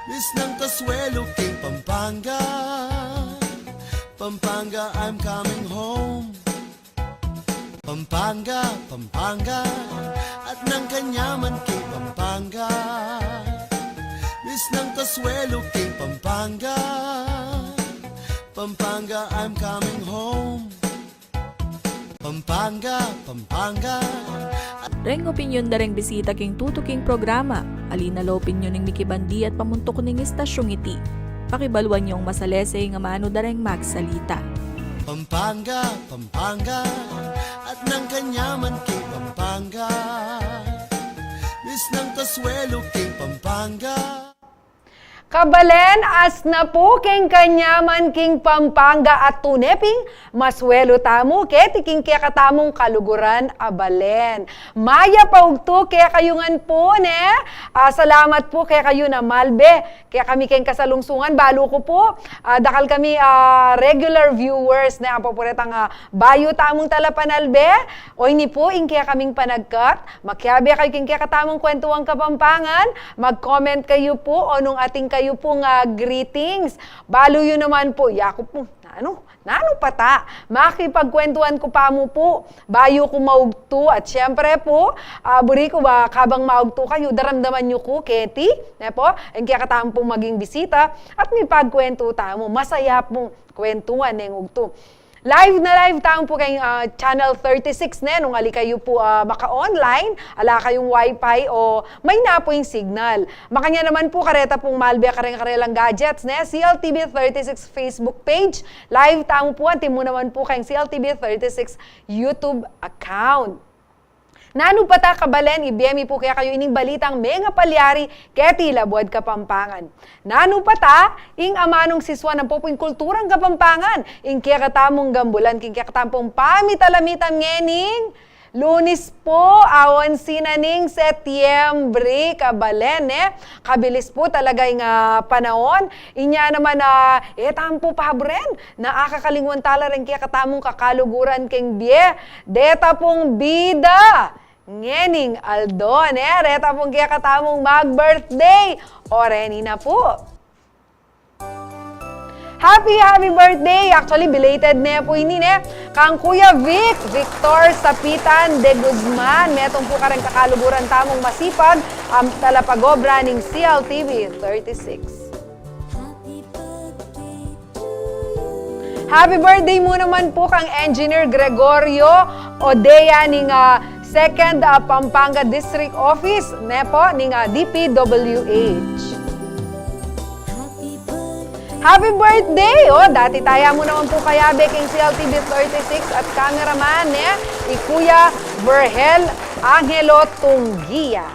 Miss ng Kasuelo, King Pampanga. Pampanga, I'm coming home. Pampanga, Pampanga, at ng Kanyaman, King Pampanga. Miss ng Kasuelo, King Pampanga. Pampanga, I'm coming home. Pampanga, Pampanga. Reng opinyon da reng bisita king tutuking programa. Alina lo opinyon ng Mickey Bandi at pamuntok ning istasyong iti. Pakibalwan yung masalese nga mano da reng magsalita. Pampanga, Pampanga, at ng Kanyaman, King Pampanga. Miss ng Kasuelo, King Pampanga. Kabalen, as na po king Kanyaman, King Pampanga at tuneping maswelo tamo ket king kaya katamong kaluguran abalen. Maya paugto kaya kayungan po ne. Salamat po kaya kayo na malbe. Kaya kami kayong kasalungsungan balo ko po. Dakal kami regular viewers na papuretang bayo tamong talapanalbe. Oy ni po ing kaya kaming panagkat. Makyabe kayo king kaya katamong kwentuang Kapampangan. Mag-comment kayo po o nung ating kayo pong greetings. Balo yun naman po. Yako po. Nano pata? Makipagkwentuhan ko pa mo po. Bayo ko maugto. At syempre po, buri ko ba kabang maugto kayo, daramdaman nyo ko, Keti. Po, ang kaya katamang pong maging bisita. At may pagkwento tamo. Masaya pong kwentuhan ng ugto. Live na live tayo po kay Channel 36 na nung ali kayo po maka-online, ala kayong wifi o may na po yung signal. Makanya naman po kareta pong malbe kareng-karelang gadgets na CLTV 36 Facebook page. Live tayo po, antin mo naman po kayong CLTV 36 YouTube account. Nano pata kabalen, ibiyemi po kaya kayo ining balitang mega palyari keti labuad Kapampangan. Nano pata, ing amanong siswa ng popong kulturang Kapampangan, ing kaya katamong gambulan, king kaya katamong pamitalamitan ngening, Lunis po, awan sinaning Setyembre, kabalen, kabilis po talaga yung panahon. Inya naman tampo pabren, naakakalingon tala rin kaya katamong kakaluguran king biye, deta pong bida. Ngening Aldon, reta pong kaya katamong mag-birthday. Oreni na po. Happy birthday! Actually, belated na po ini, kang Kuya Victor Sapitan de Guzman. Metong po ka rin kakaluguran tamong masipag, talapagobra ng CLTV 36. Happy birthday mo naman po kang Engineer Gregorio Odea ng 2nd Pampanga District Office po ng DPWH. Happy birthday! Dati taya mo naman po kaya Beking CLTV 36 at cameraman Kuya Verhel Angelo Tunggia.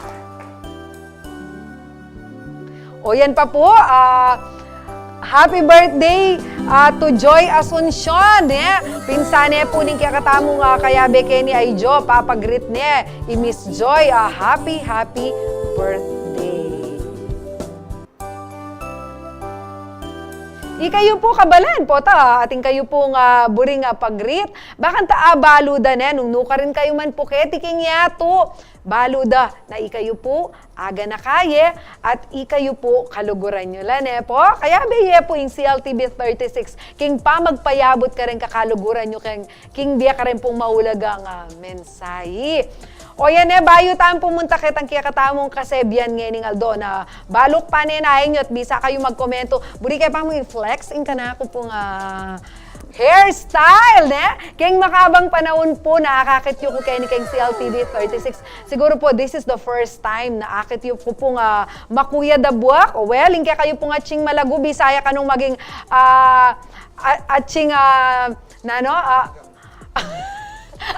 Yan pa po, happy birthday to Joy Asuncion. Pinsane po ning kaya katamong kaya Beke ni Aijo, papagrit i-Miss Joy, happy birthday. Ikayo po kabalan po ating kayo pong buring pagrit. Bakan baluda nung nuka rin kayo man po ketiking yato. Baluda na ikayo po aga na kaya at ikayo po kaluguran nyo lang po. Kaya beye po yung CLTV 36 king pa magpayabot ka rin kakaluguran nyo king biya ka rin pong maulagang mensahe. Yan bayo tayong pumunta kitang kaya katamong kasebyan ngayon Aldo na balok pa ninahin nyo at bisa kayo magkomento. Buri kayo pa mo i-flex in ka na ako pong hairstyle, Keng makabang panahon po na akakityo ko kayo ni Keng CLTV 36. Siguro po this is the first time na akityo ko pong makuya dabuak. Well, kaya kayo pong atsing malago, bisaya kanong maging atsing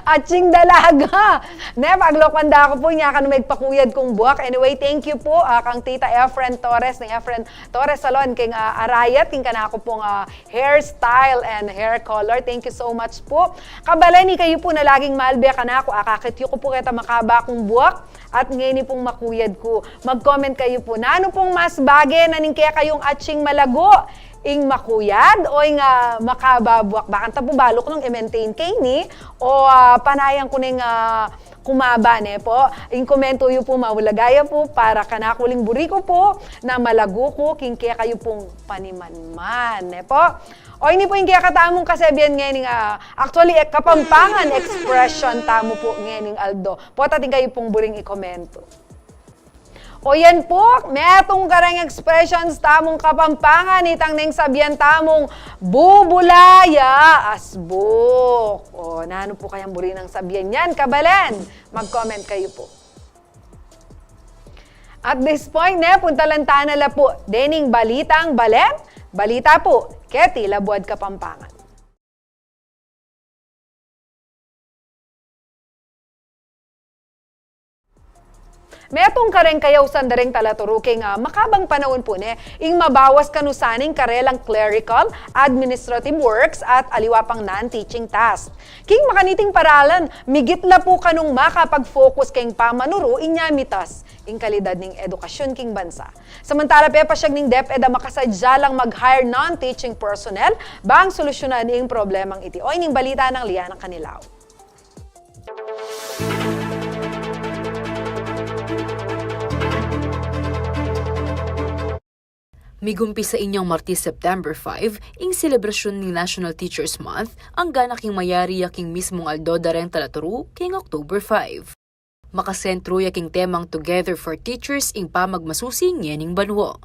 atsing dalaga. Paglokmanda ako po niya kan magpakuyad kong buwak. Anyway, thank you po kang Tita Efren Torres ng Efren Torres Salon king Arayat king kana ako pong hairstyle and hair color. Thank you so much po. Kabalani kayo po na laging malbe kana ako akakityo ko po kita makaba kong buwak at ngayon pong makuyad ko. Mag-comment kayo po na ano pong mas bagay na ning kaya kayong atsing malago. ing makuyad o ing makababuak bakan tapubalok nung i-maintain kay ni o panayang kuning kumaba ne po. Ing komento yu po mawalagaya po para kanakuling buriko po na malago ko king kaya kayo pong panimanman ne po. O ini po yung kaya katamong kasabihan ngayon actually kapampangan expression tamo po ngayon Aldo. Po tating kayo pong buring i-komento. O yan po, metong karang expressions tamong kapampangan, itang neng sabihan tamong bubulaya asbok. O nano po kayang buri ng sabihan yan, kabalen? Mag-comment kayo po. At this point, punta lang tanala po, dening balitang balen, balita po, Keti Labuad Kapampangan. Metong kareng kayaw sandareng talaturuking makabang panahon po ing mabawas kanusaning karelang clerical, administrative works at aliwapang non-teaching tasks. King makaniting paralan, migitla po kanong makapag-focus king pamanuro inyamitas ing kalidad ning edukasyon king bansa. Samantala pasyag ning DepEd makasadya lang mag-hire non-teaching personnel bang solusyonan ing problemang iti. O ining balita ng Lianang Kanilaw. Migumpi sa inyong Martes, September 5, ing selebrasyon ng National Teachers Month, ang ganaking mayari yaking mismong Aldo dareng talaturu king October 5. Makasentro yaking temang Together for Teachers ing pamagmasusing yening banwo.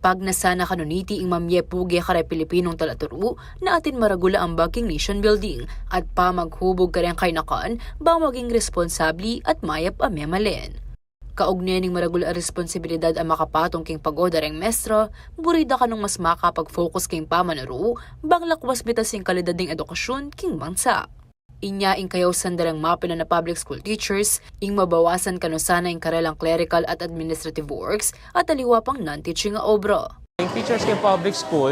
Pag nasana kanuniti ing mamye puge kare Pilipinong talaturu na atin maragula ang baging nation building at pamaghubog kareng kainakan bang maging responsabli at mayap amemalen. Kaugnay ning maragula ang responsibilidad ang makapatong king pagoda reng mestro, burida ka nung mas makapag-focus king pamanaro, bang lakwas bitas ing kalidad ng edukasyon king bansa. Inya ing kayaw sandarang mapila na public school teachers, ing mabawasan kanusana ing karelang clerical at administrative works at aliwa pang non-teaching nga obra. Yung teachers ng public school,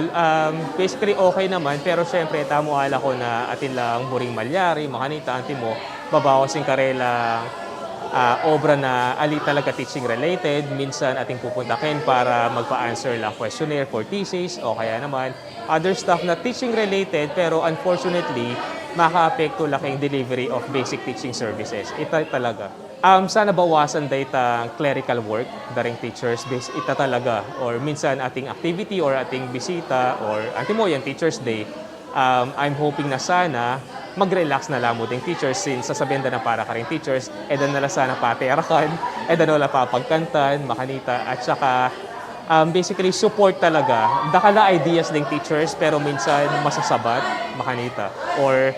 basically okay naman, pero syempre tamo ala ko na atin lang buring malyari, makanita, anti mo, babawas yung karelang obra na ali talaga teaching related, minsan ating pupuntakin para magpa-answer lang questionnaire for thesis o kaya naman other stuff na teaching related pero unfortunately maka-apekto laking delivery of basic teaching services. Ito talaga. Sana bawasan data clerical work daring teachers ita talaga or minsan ating activity or ating bisita or antimo yan Teachers Day. I'm hoping na sana mag-relax na lang mo ding teachers since sasabihin na para ka rin teachers, edan nala sana paterakan, edan nala papagkantan, makanita, at saka basically support talaga. Dakala ideas ding teachers pero minsan masasabat, makanita. Or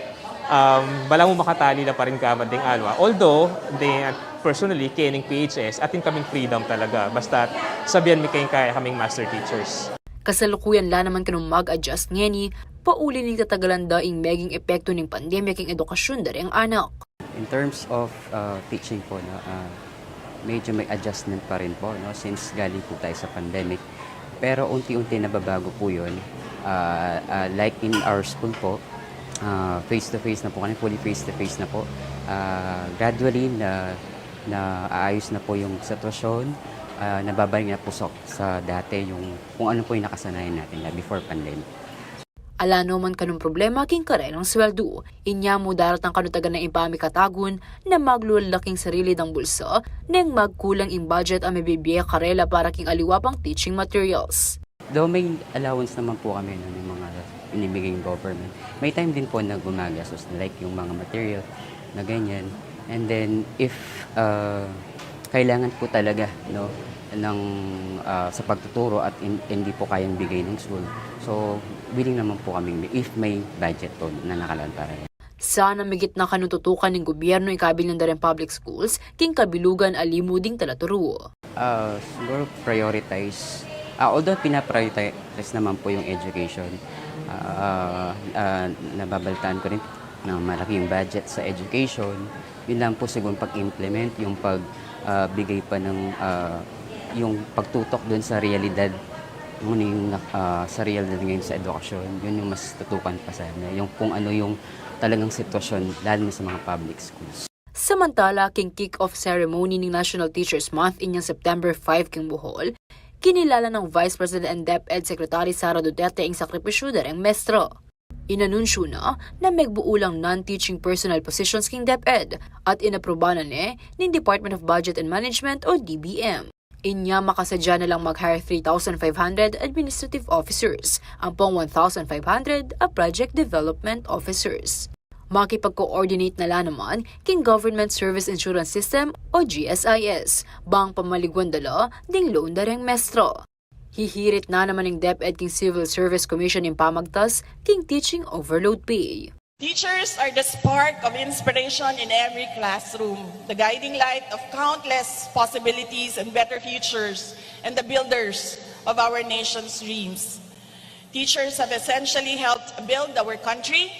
balang mo makatali na pa rin ka ding alwa. Although, personally, kining PHS, atin kaming freedom talaga. Basta sabihan mi kayong kaya kaming master teachers. Kasalukuyan la naman kanong mag-adjust ngeni, pauli ning katagalan daing meging epekto ning pandemya king edukasyon dari ang anak. In terms of teaching po, medyo may adjustment pa rin po since galing po tayo sa pandemic. Pero unti-unti nababago po yun. Like in our school po, face-to-face na po kami, fully face-to-face na po. Gradually na aayos na po yung sitwasyon. Nababalik na po sa dati yung kung ano po yung nakasanayan natin na before pandemic. Alano man kanong problema king karelang sweldo, inya mo daratang kanutagan na impami katagun na maglulaking sarili ng bulsa nang magkulang in budget ang mabibiya karela para king aliwapang teaching materials. Though may allowance naman po kami ng mga inibigay ng government, may time din po na gumagastos like yung mga material na ganyan. And then if kailangan po talaga sa pagtuturo at hindi po kayang bigay ng school. So, willing naman po kami if may budget po na nakalaan para yan. Sana migit na kanututukan ng gobyerno ikabil ng dareng public schools king kabilugan alimuding talaturo. Siguro prioritize, although pinaprioritize naman po yung education, nababaltaan ko rin na malaki yung budget sa education. Yun lang po siguro pag-implement, yung pagbigay pa ng yung pagtutok doon sa realidad, yung sa realidad ngayon sa edukasyon, yun yung mas tutukan pa sana. Yung kung ano yung talagang sitwasyon, lalo na sa mga public schools. Samantala, king kick-off ceremony ng National Teachers Month inyang September 5 king Bohol, kinilala ng Vice President and DepEd Secretary Sara Duterte ang sakripisyo dareng mestro. Inanunsyo na megbuo lang non-teaching personnel positions king DepEd at inaprobanan ng Department of Budget and Management o DBM. Inya makasadya na lang mag-hire 3,500 administrative officers, ang pong 1,500 a project development officers. Makipag-coordinate na lang naman king Government Service Insurance System o GSIS, bang pamaligwan dala ding loan dareng mestro. Hihirit na naman ng DepEd king Civil Service Commission in pamagtas king teaching overload pay. Teachers are the spark of inspiration in every classroom, the guiding light of countless possibilities and better futures, and the builders of our nation's dreams. Teachers have essentially helped build our country,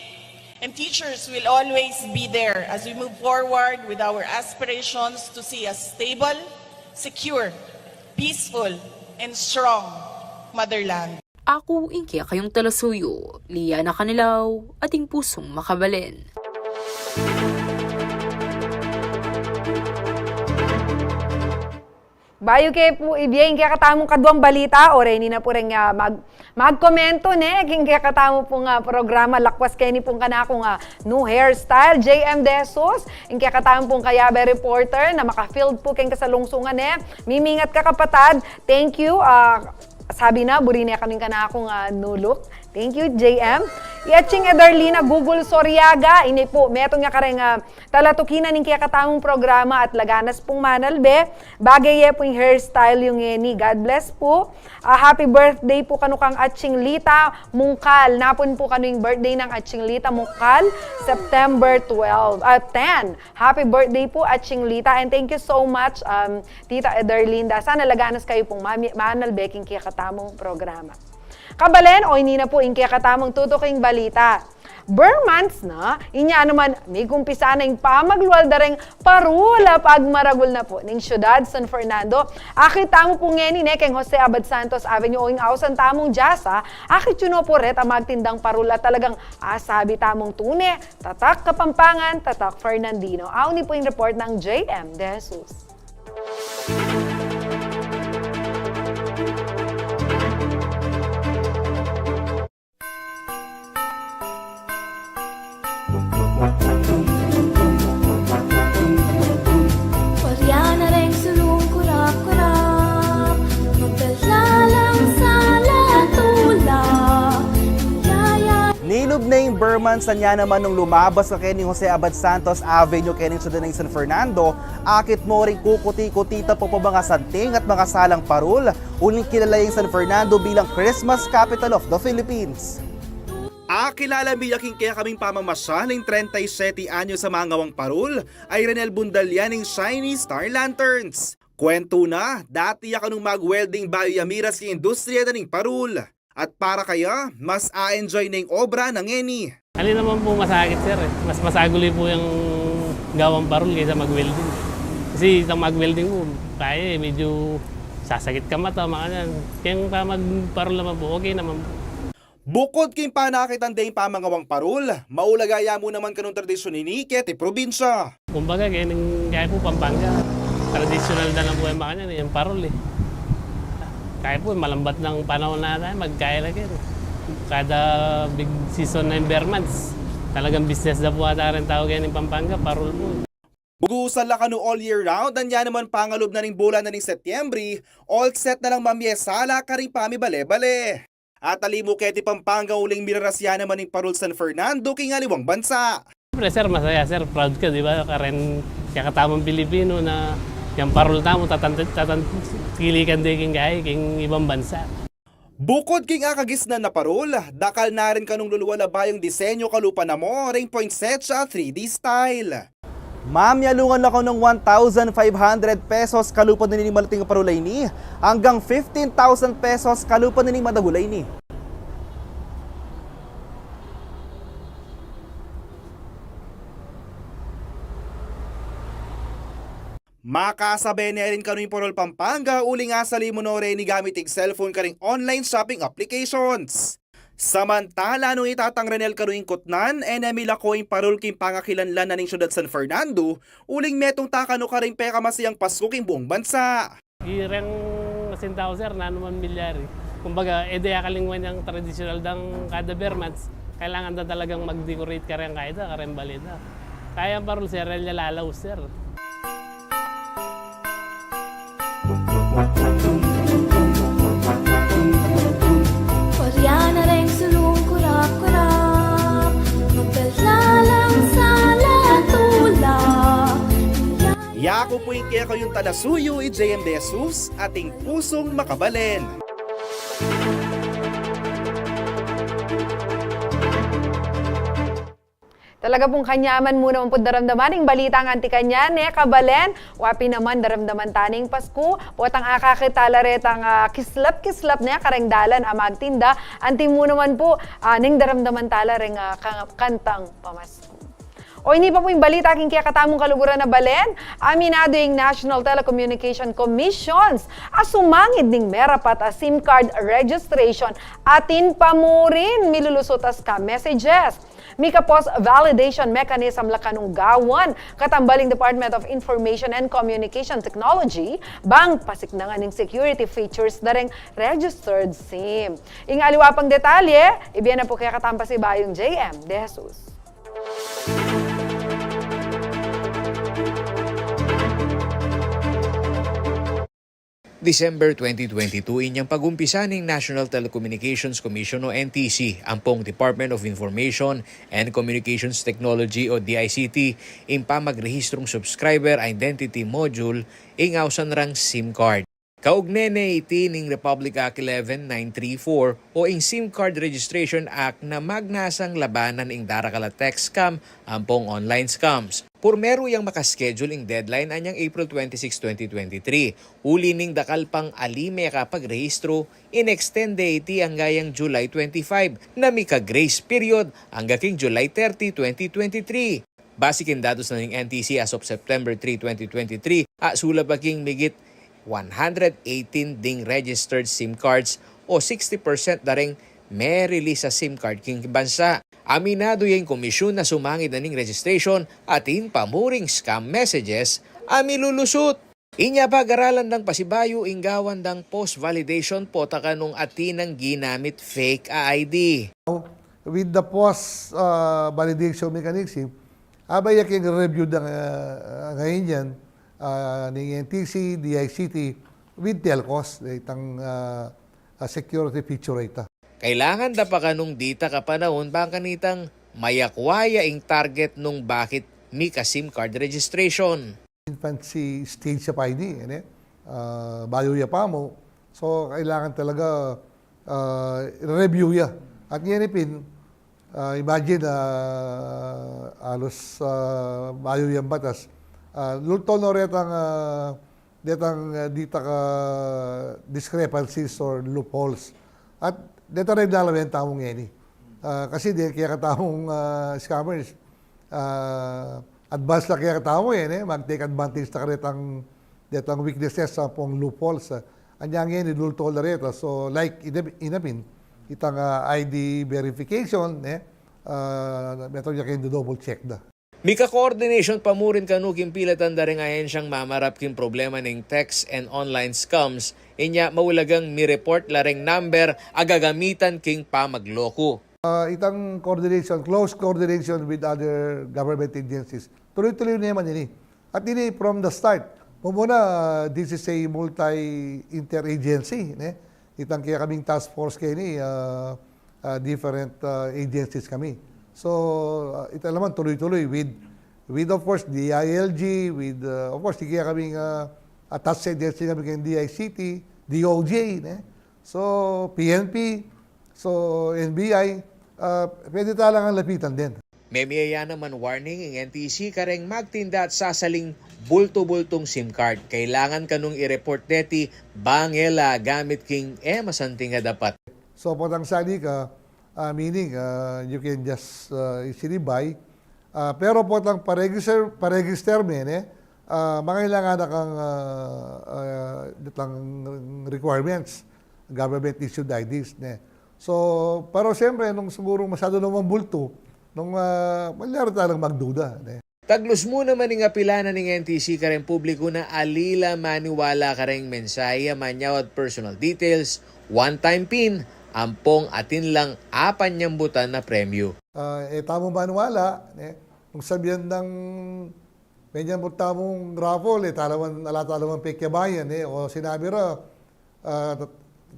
and teachers will always be there as we move forward with our aspirations to see a stable, secure, peaceful, and strong motherland. Ako ingkya kayong talasuyo, Liana Canilaw, ating pusong makabalen. Bayo kay po ibiyeng kaya katamong kadwang balita o reni na po rin magkomento king kaya katamo pong programa lakwas kay ni pong kanakong new hairstyle JM Desos ing kaya katamo pong kayabe reporter na maka-field po kayong kasalungsungan mimingat ka kapatad, thank you. Sabi na, buri niya kaming kanakong new look. Thank you, JM. Iaching Edarlina Google Soriaga. Ini po, metong nga kareng talatukinan ng kaya katamong programa at laganas pong manalbe. Bagay po yung hairstyle yung ni. God bless po. Happy birthday po kanukang Atching Lita Mungkal. Napon po kanu yung birthday ng Atching Lita Mungkal. September 10. Happy birthday po Atching Lita. And thank you so much, Tita Edarlinda. Sana laganas kayo pong manalbe king kaya katamong programa. Kabalen, o hindi na po yung kaya katamang tutuking balita. Months na, inya naman may kumpisa na yung pamagluwaldareng parula pagmaragul na po ng siyudad San Fernando. Akit tamo po ngeni keng Jose Abad Santos Avenue o yung ausan tamong jasa, akit yun po ret ang magtindang parula talagang asabi tamong tune, tatak Kapampangan, tatak Fernandino. Aw ni po yung report ng JM De Jesus. Nilub na yung Burman sa niya naman nung lumabas ka ni Jose Abad Santos Avenue kening siyudad ng San Fernando, akit mo rin kukuti-kutita po mga santing at mga salang parul, uling kilala yung San Fernando bilang Christmas capital of the Philippines. Kilala biyaking kaya kaming pamamasyal ng 37 anyo sa mga ngawang parul ay Renel Bundalian ng Shiny Star Lanterns. Kwento na, dati ka nung mag-welding bayo yamiras yung industriya na ng parul. At para kaya, mas a-enjoy na yung obra ng Eni. Alin naman po masakit sir Mas masaguli po yung gawang parol kaysa mag-welding. Kasi sa mag-welding po, kaya medyo sasakit ka mata, mga yan. Kaya mag-parol naman po, okay naman po. Bukod kay panakitan din pamangawang parol, maulagaya mo naman kanong tradisyon ni Kete probinsya. Kumbaga, kaya po Pampanga. Traditional na lang po yung mga yan, yung parol Kaya po, malambat ng panahon na tayo, magkaya lagi. Kada big season na yung bear months, talagang business na po ata rin tawag yan ng Pampanga, parol po. Bugusan la kanu all year round, anya naman pangalob na ning bulan na ning Setyembre, all set na lang mamyesala ka rin pami bale-bale. At alimo keti Pampanga uling mirarasya naman ning parol San Fernando king aliwang bansa. Siyempre sir, masaya sir, proud ka, di ba? Karen, kakatamang Pilipino na yung parol tamo, kilikan din king gaya, king ibang bansa. Bukod king akagisnan na parol, dakal na rin kanong luluwala ba yung disenyo kalupa na mo, ring poinsettia sa 3D style. Ma'am, yalungan ako ng 1,500 pesos kalupa na nining malating parulay ni, hanggang 15,000 pesos kalupa na nining madagulay ni. Makasabay na rin kanuing Parol Pampanga, uli nga sa limonore ni gamit ig cellphone ka ring online shopping applications. Samantala nung itatang Renel kanuing kutnan, enamila ko yung parol king pangakilanlan na ning siyudad San Fernando, uling metong takano ka ring peka masiyang Pasko king buong bansa. Irang kasing tao sir, na naman milyari. Kumbaga, edaya kalingwan yung traditional dang kada bermans, kailangan na talagang mag-decorate ka rin kaida, karen balita. Kaya parol sir, lalaw sir. Koreana rin sulong kurap-kurap, magdalalang sa latula. Yako po yung kaya kayong talasuyo, JM De Jesus, ating pusong makabalen. Talaga pong kanyaman muna po daramdaman ng balita ang antikanya, ne, kabalen. Wapi naman daramdaman taning Pasko. Potang akakitala retang kislap-kislap na karengdalan ang magtinda. Anti mo naman po, ning daramdaman tala ring kantang pamasko. O hindi pa po yung balita aking kaya katamong kaluguran na balen, aminado yung National Telecommunication Commissions asumangid ning merapat a SIM card registration atin pa mo rin milulusot as ka messages. Mika post validation mechanism la kanong gawan katambaling Department of Information and Communication Technology bang pasik na nga ning security features na ring registered SIM. Ing aliwapang detalye, ibiyan na po kaya katampa si Bayong JM De Jesus. December 2022 inyang pagumpisa ng National Telecommunications Commission o NTC, ampong Department of Information and Communications Technology o DICT, impa magrehistrong subscriber identity module ingawsan rang SIM card. Kaugnene iti ning Republic Act 11934 o ing SIM Card Registration Act na magnasang labanan ing darakala text scam ampong online scams. Purmero yang makaschedule ing deadline anyang April 26, 2023. Uli ning dakal pang alime kapagrehistro, in-extend iti ang gayang July 25 na mika grace period hanggang king July 30, 2023. Basikin datos na ning NTC as of September 3, 2023, sulabaging migit 118 ding registered SIM cards o 60% na ring may release sa SIM card king bansa. Aminado yung komisyon na sumangid na ning registration at pamuring scam messages lulusot. Inya pag-aralan ng pasibayo inggawan ng post-validation po takanong atinang ginamit fake ID. With the post-validation mechanism, abay yaking review ngayon yan, ng NTC, DICT, with telcos, itang security feature ita. Kailangan da pa kanong dita kapanahon bang kanitang mayakwaya ing target nung bakit mika SIM card registration. Infancy stage sa ID, bayo ya pa mo. So, kailangan talaga review ya. At yan ipin, imagine, alos bayo yan batas. Lulto no retang dita ka discrepancies or loopholes. At dito rin dalawin tamong yan. Kasi di kaya katamong scammers, advance na kaya katamo yan, mag-take advantage na detang weaknesses sa pong loopholes. Anyang yan, lulto na rin. So, like inapin, itang ID verification, meron niya kayo double check da. Mika coordination pa mo rin kanuking pilatan da rin ngayon siyang mamarap king problema ng text and online scams. Inya maulagang mi-report laring number agagamitan king pamagloko. Itang coordination, close coordination with other government agencies. Tuloy-tuloy naman ini. At ini from the start. Muna, this is a multi-interagency. Itang kaya kaming task force kayo ni different agencies kami. So, ito naman tuloy-tuloy with of course the ILG, with of course kaya kaming attached agency kami kay DICT, DOJ, so PNP, so NBI, pwede talang ang lapitan din. May miyaya naman warning ng NTC kareng magtinda at sasaling bulto-bultong SIM card. Kailangan kanong i-report neti bangela gamit king masanting nga dapat. So, patang sali ka, meaning you can just easily buy. Pero po tang paregister men, mangailangan na kang requirements, government issued IDs. So, pero siyempre, nung siguro masyado naman bulto, nung malyari talang magduda. Taglos mo naman nga pilanan ng NTC kareng publiko na alila maniwala kareng mensahe manyawat personal details, one-time PIN, ampong atin lang apan nyambutan na premyo. Tamong manuwala, kung sabihan ng medyan po tamong raffle, alaman pekyabayan, o sinabi ra,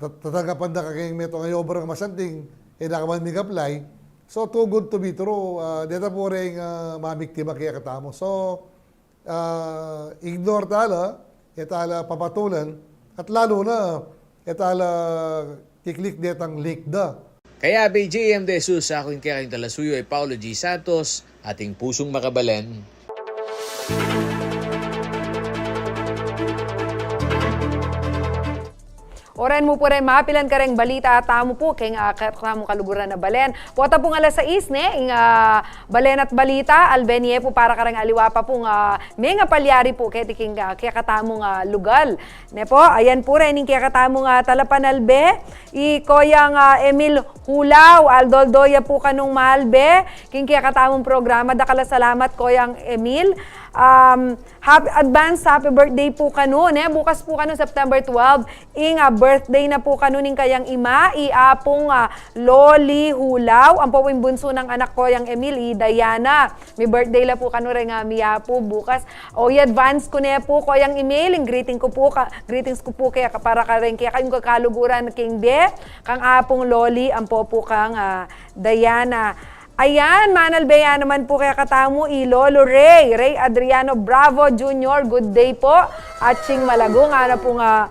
tatagapan na kagayang meto ngayon obrang masanting, nakaman mig-apply. So, too good to be true. Dito po rin mamiktima kaya katamo. So, ignore tala, itala papatulan, at lalo na, itala kiklik detang link da. Kaya BJM de Jesus sa akin kaya kayong talasuyo ay Paulo G. Santos, ating pusong makabalen. Oran mo po rin mapilan ka rin balita at tamo po kay katamo kaluguran na balen. Pota po nga alas 6 ing balen at balita albenye po para ka rin aliwa pa po nga may nga palyari po kay tiking kaya katamo nga lugal. Ne po, ayan po rin kaya katamo nga talapanalbe koyang Emil Hulaw, Aldoldoya po kanong malbe king kaya katamong programa dakala salamat koyang Emil. Happy birthday po kanon, bukas po kanon September 12 birthday na po kanuning kayang ima iapong Loli Hulaw ang po bunso ng anak ko yang Emily Diana, may birthday la po kanu rin nga miya po bukas o advance ko na po ko yang email greetings ko po kaya para ka rin kaya kayong kakaluguran king be kang apong Loli ang po kang Diana. Ayan, manalbeya naman po kaya katamo Lolo Ray Adriano Bravo Jr. Good day po. Atching Malagong, ano po nga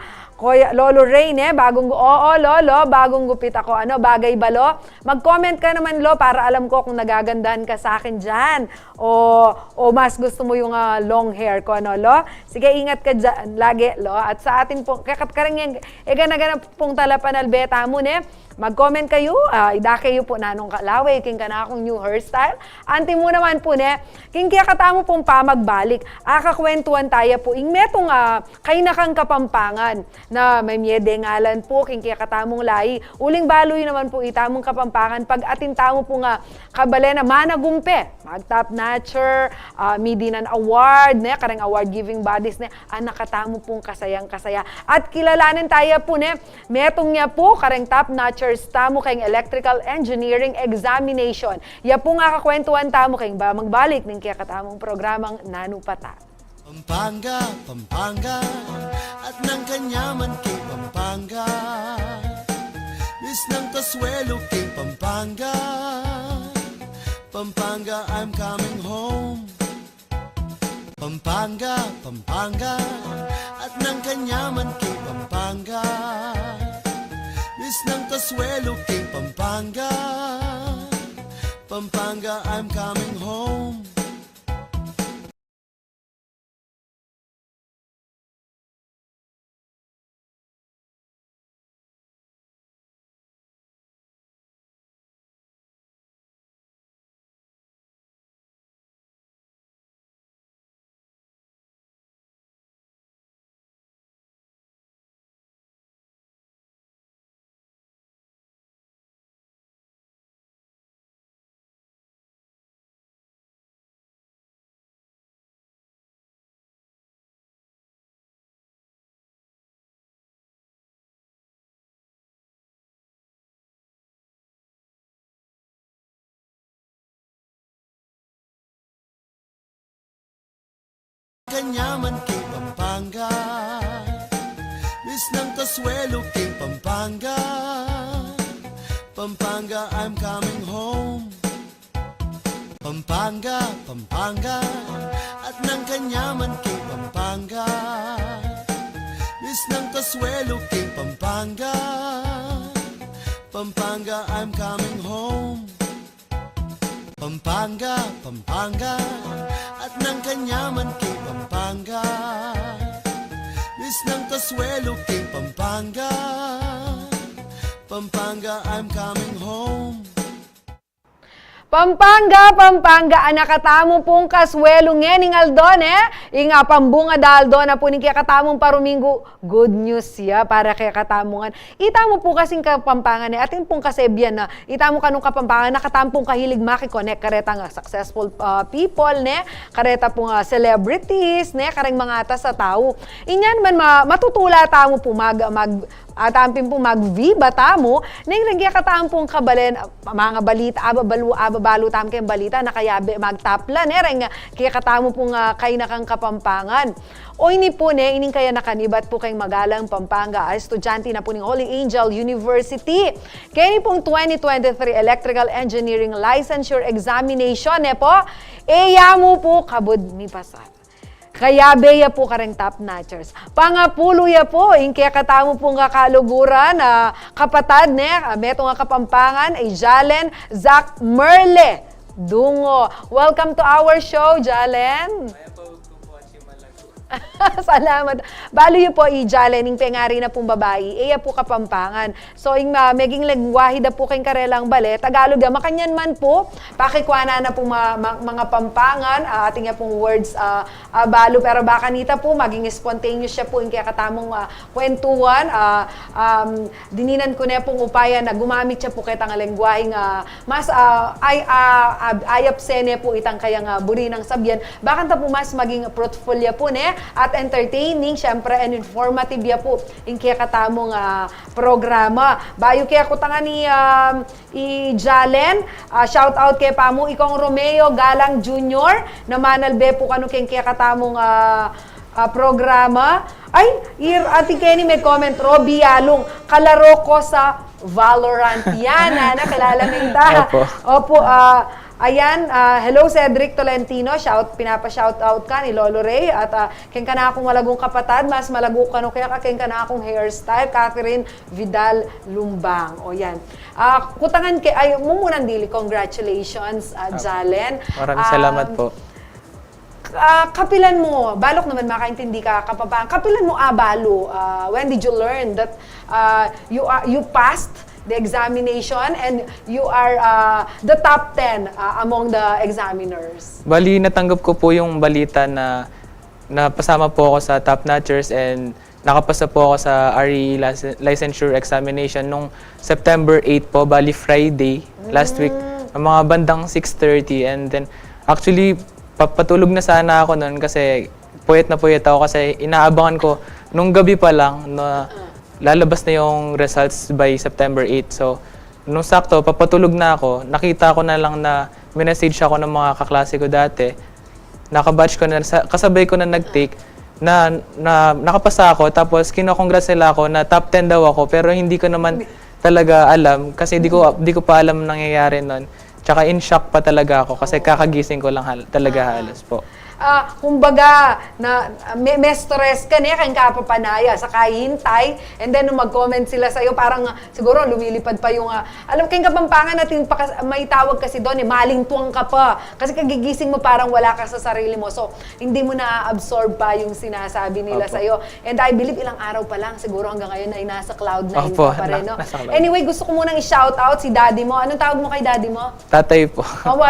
Lolo Ray, Lolo, bagong gupit ako. Bagay ba, Lo? Mag-comment ka naman, Lo, para alam ko kung nagagandahan ka sa akin dyan. O mas gusto mo yung long hair ko, Lo? Sige, ingat ka dyan, lagi, Lo. At sa atin po, kakat ka rin yung, ganagana pong talapanalbeta mo, mag-comment kayo, ida kayo po nanong kalaway, king ka na akong new hairstyle. Anti mo naman po, king kaya katamo pong pamagbalik. Kakwentuhan tayo po, ing metong kay nakang Kapampangan, na may miede ngalan po, king kaya katamong lahi. Uling baloy naman po itamong Kapampangan, pag atin tamo po nga kabalena, managumpe, mag-top notcher, Medinan Award, karang award-giving bodies, nakatamo pong kasayang-kasaya. At kilalanin tayo po, metong niya po, karang top notcher, tamo kayong electrical engineering examination. Ya po nga kakwentuhan tamo kayong magbalik ng kaya katamong programang Nanupata. Pampanga, Pampanga, at ng kanyaman kay Pampanga. Miss ng Kasuelo kay Pampanga. Pampanga, I'm coming home. Pampanga, Pampanga, at ng kanyaman kay Pampanga. Miss ng Kasuelo kay Pampanga. Pampanga, I'm coming home. Kanyaman kay Pampanga. Miss ng Kasuelo kay Pampanga. Pampanga, I'm coming home. Pampanga, Pampanga, at ng kanyaman kay Pampanga. Miss ng Kasuelo kay Pampanga. Pampanga, I'm coming home. Pampanga, Pampanga, at ng kanyaman kay Pampanga. Miss ng Kasuelo kay Pampanga. Pampanga, I'm coming home. Pampanga, anak katamo pong kaswelo ngening Aldon, Inga pambunga daldo na po ni kaya katamong parumingo. Good news ya para kaya katamongan. Itamo po kasing kapampangan atin pong kasebyan na itamo kanong kapampangan na katampong kahilig makikonek kareta nga successful people, kareta pong celebrities, kareng mga ata sa tao. Inyan man matutula tamo po atampin po mag-viba tamo, nang katampong kabalen, mga balita, ababalo tam kayong balita, na kaya magtapla, kaya katamo pong kay nakang kapampangan. O ini po ining kaya nakanibat po kayong magalang Pampanga, estudyante na po ng Holy Angel University. Kaya ni pong 2023 Electrical Engineering Licensure Examination, po, eya mo po kabod mi pasar. Kaya beya po kareng top notchers. Pangapulo ya po, kaya katamo po nga kaluguran, kapatad, meto nga kapampangan, ay Jalen Zach Merle Dungo. Welcome to our show, Jalen. Salamat. Balo yun po Jalen, yung pengari na pong babae, iya po kapampangan. So, yung meging lengwahe da po kayong karelang bale, Tagalog, makanyan man po, pakikwana na po mga pampangan, ating nga pong words, balo, pero baka nita po, maging spontaneous siya po, yung kaya katamong kwentuhan, dininan ko na pong upaya na gumamit siya po kitang lengwahe nga, mas ayap sene po itang kayang buri ng sabyan, baka ta po mas maging portfolio po, at entertaining, syempre, and informative ya po yung kaya katamong programa. Bayo kaya ko tanga ni Jalen, shout out kay Pamo, ikong Romeo Galang Jr. na manalbe po kano kaya katamong programa. Ay, ating Kenny may comment, Robbie Yalong, kalaro ko sa Valorant. Yan, nakilala mo yung Opo, ayan, hello Cedric Tolentino, pinapa-shout out ka ni Lolo Ray at keng ka na akong malagong kapatad, mas malago ka no kaya keng ka na akong hairstyle, Catherine Vidal Lumbang. O yan. Kutangan ay mumunan dili, congratulations Jalen. Maraming salamat po. Kapilan mo, balok naman makaintindi ka kapapang, kapilan mo balo, when did you learn that you passed the examination and you are the top 10 among the examiners? Bali, natanggap ko po yung balita na napasama po ako sa top notchers and nakapasa po ako sa RE licensure examination nung September 8 po, bali Friday, last week, mga bandang 6:30. And then, actually, patulog na sana ako noon kasi puyat na puyat ako kasi inaabangan ko nung gabi pa lang na lalabas na yung results by September 8. So, nung sakto, papatulog na ako, nakita ko na lang na minessage ako ng mga kaklase ko dati. Nakabatch ko na, kasabay ko na nag-take, na nakapasa ako, tapos kino-congrats nila ako na top 10 daw ako, pero hindi ko naman talaga alam, kasi di ko pa alam nangyayari nun. Tsaka in shock pa talaga ako, kasi kakagising ko lang talaga halos po. Kumbaga, may stress ka niya, kang kapapanaya, sa kahintay, and then nung mag-comment sila sa'yo, parang siguro lumilipad pa yung, alam kayong kapampangan natin, may tawag kasi doon, malingtuang ka pa. Kasi kagigising mo parang wala ka sa sarili mo. So, hindi mo na-absorb pa yung sinasabi nila sa'yo. And I believe ilang araw pa lang, siguro hanggang ngayon ay nasa cloud 9 ka pa rin, no? Anyway, gusto ko munang i-shoutout si daddy mo. Anong tawag mo kay daddy mo? Tatay po.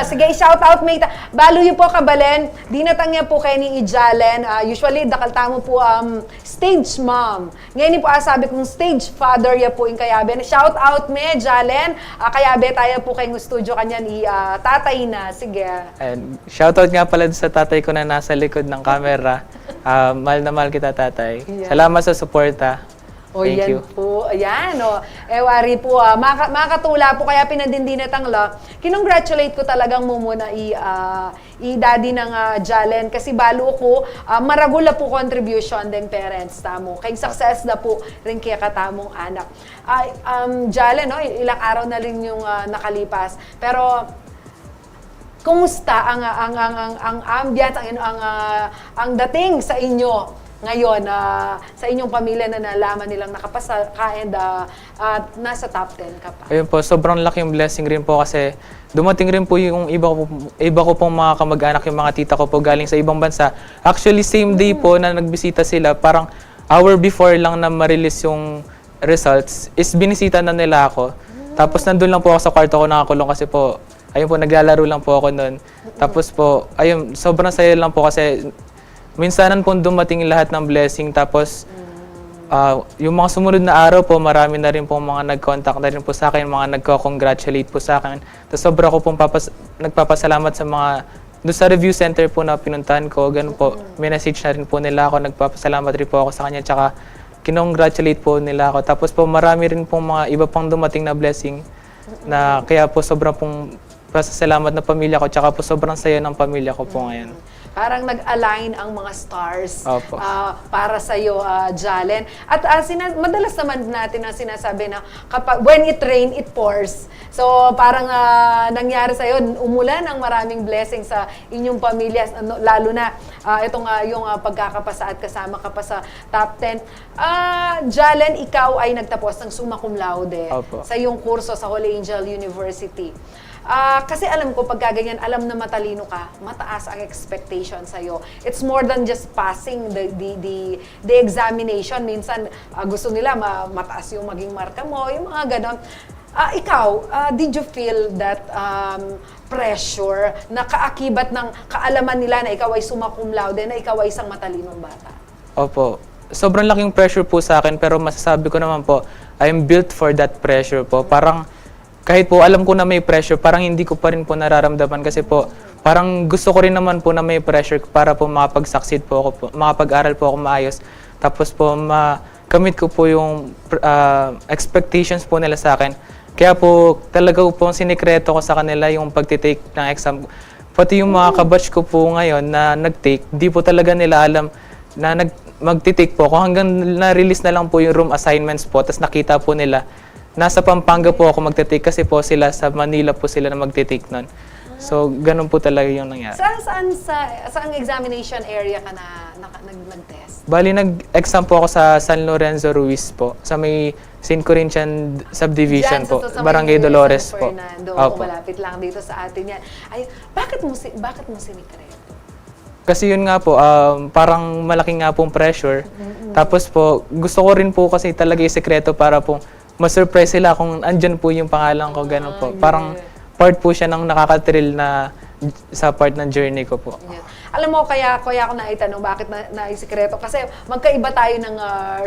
Sige, i-shoutout, mate. Balo yun po, Kabalen. Di natangya po kay ni Jalen. Usually, dakalta mo po stage mom. Ngayon po, sabi kong stage father ya po yung kayabe. Shout out me, Jalen. Kayabe tayo po kayong studio kanyan tatay na. Sige. And shoutout nga pala sa tatay ko na nasa likod ng camera. Mahal na mahal kita, tatay. Yeah. Salamat sa suporta. Thank you. Po. Ayan, wari po. Makakatula po, kaya pinadindinatangla. Kinongratulate ko talagang mo muna i-daddy ng Jalen. Kasi balo ko, maragula po contribution ng parents tamo. Kay success na po rin kaya katamong anak. Jalen, ilang araw na rin yung nakalipas. Pero, kumusta ang ambiance, ang dating sa inyo ngayon, sa inyong pamilya na nalaman nilang nakapasa ka and nasa top 10 ka pa? Ayun po, sobrang laking blessing rin po kasi dumating rin po yung iba ko pong mga kamag-anak, yung mga tita ko po galing sa ibang bansa. Actually, same day po na nagbisita sila, parang hour before lang na ma-release yung results, is binisita na nila ako. Tapos nandun lang po ako sa kwarto ko nakakulong kasi po ayun po, naglalaro lang po ako noon. Tapos po, ayun, sobrang saya lang po kasi minsanan po dumating lahat ng blessing. Tapos, yung mga sumunod na araw po, marami na rin po mga nag-contact na rin po sa akin, mga nagko-congratulate po sa akin. Tapos sobra ko pong nagpapasalamat sa mga, doon sa review center po na pinuntahan ko, ganun po, may message na rin po nila ako, nagpapasalamat rin po ako sa kanya, tsaka kinongratulate po nila ako. Tapos po marami rin pong mga iba pang dumating na blessing, na kaya po sobrang pong pasasalamat na pamilya ko, tsaka po sobrang saya ng pamilya ko po ngayon. Parang nag-align ang mga stars Opo. para sa iyo, Jalen. At madalas naman natin ang sinasabi na kapag when it rain, it pours. So parang nangyari sa iyo, umulan ang maraming blessings sa inyong pamilya, lalo na itong yung pagkakapasa at kasama ka pa sa top 10. Jalen, ikaw ay nagtapos ng summa cum laude Opo. sa iyong kurso sa Holy Angel University. Kasi alam ko, pag ganyan, alam na matalino ka, mataas ang expectation sa'yo. It's more than just passing the examination. Minsan, gusto nila mataas yung maging marka mo, yung mga ganon. Ikaw, did you feel that pressure na kaakibat ng kaalaman nila na ikaw ay summa cum laude, na ikaw ay isang matalinong bata? Opo. Sobrang laking pressure po sa akin, pero masasabi ko naman po, I'm built for that pressure po. Parang, kahit po alam ko na may pressure, parang hindi ko pa rin po nararamdaman kasi po, parang gusto ko rin naman po na may pressure para po makapag-succeed po ako, makapag-aral po ako maayos. Tapos po, makamit ko po yung expectations po nila sa akin. Kaya po, talaga po sinikreto ko sa kanila yung pagtitake ng exam. Pati yung mga kabatch ko po ngayon na nag-take, di po talaga nila alam na magtitake po ako. Hanggang na-release na lang po yung room assignments po, tapos nakita po nila, nasa Pampanga po ako magte-take kasi po sila sa Manila po sila na magte-take nun. So, ganun po talaga yung nangyari. Saan examination area ka nag-test? Bali, nag-exam po ako sa San Lorenzo Ruiz po, sa may St. Corinthian Subdivision po, Barangay Dolores po. Fernando, Opo. malapit lang dito sa atin yan. Ay, bakit mo sinikreto? Kasi yun nga po, parang malaking nga pong pressure. Tapos po, gusto ko rin po kasi talaga yung sekreto para po ma-surprise sila kung andyan po yung pangalan ko, gano'n po. Parang part po siya ng nakaka-thrill na sa part ng journey ko po. Yeah. Alam mo, kaya ako naitanong bakit naisikreto. Kasi magkaiba tayo ng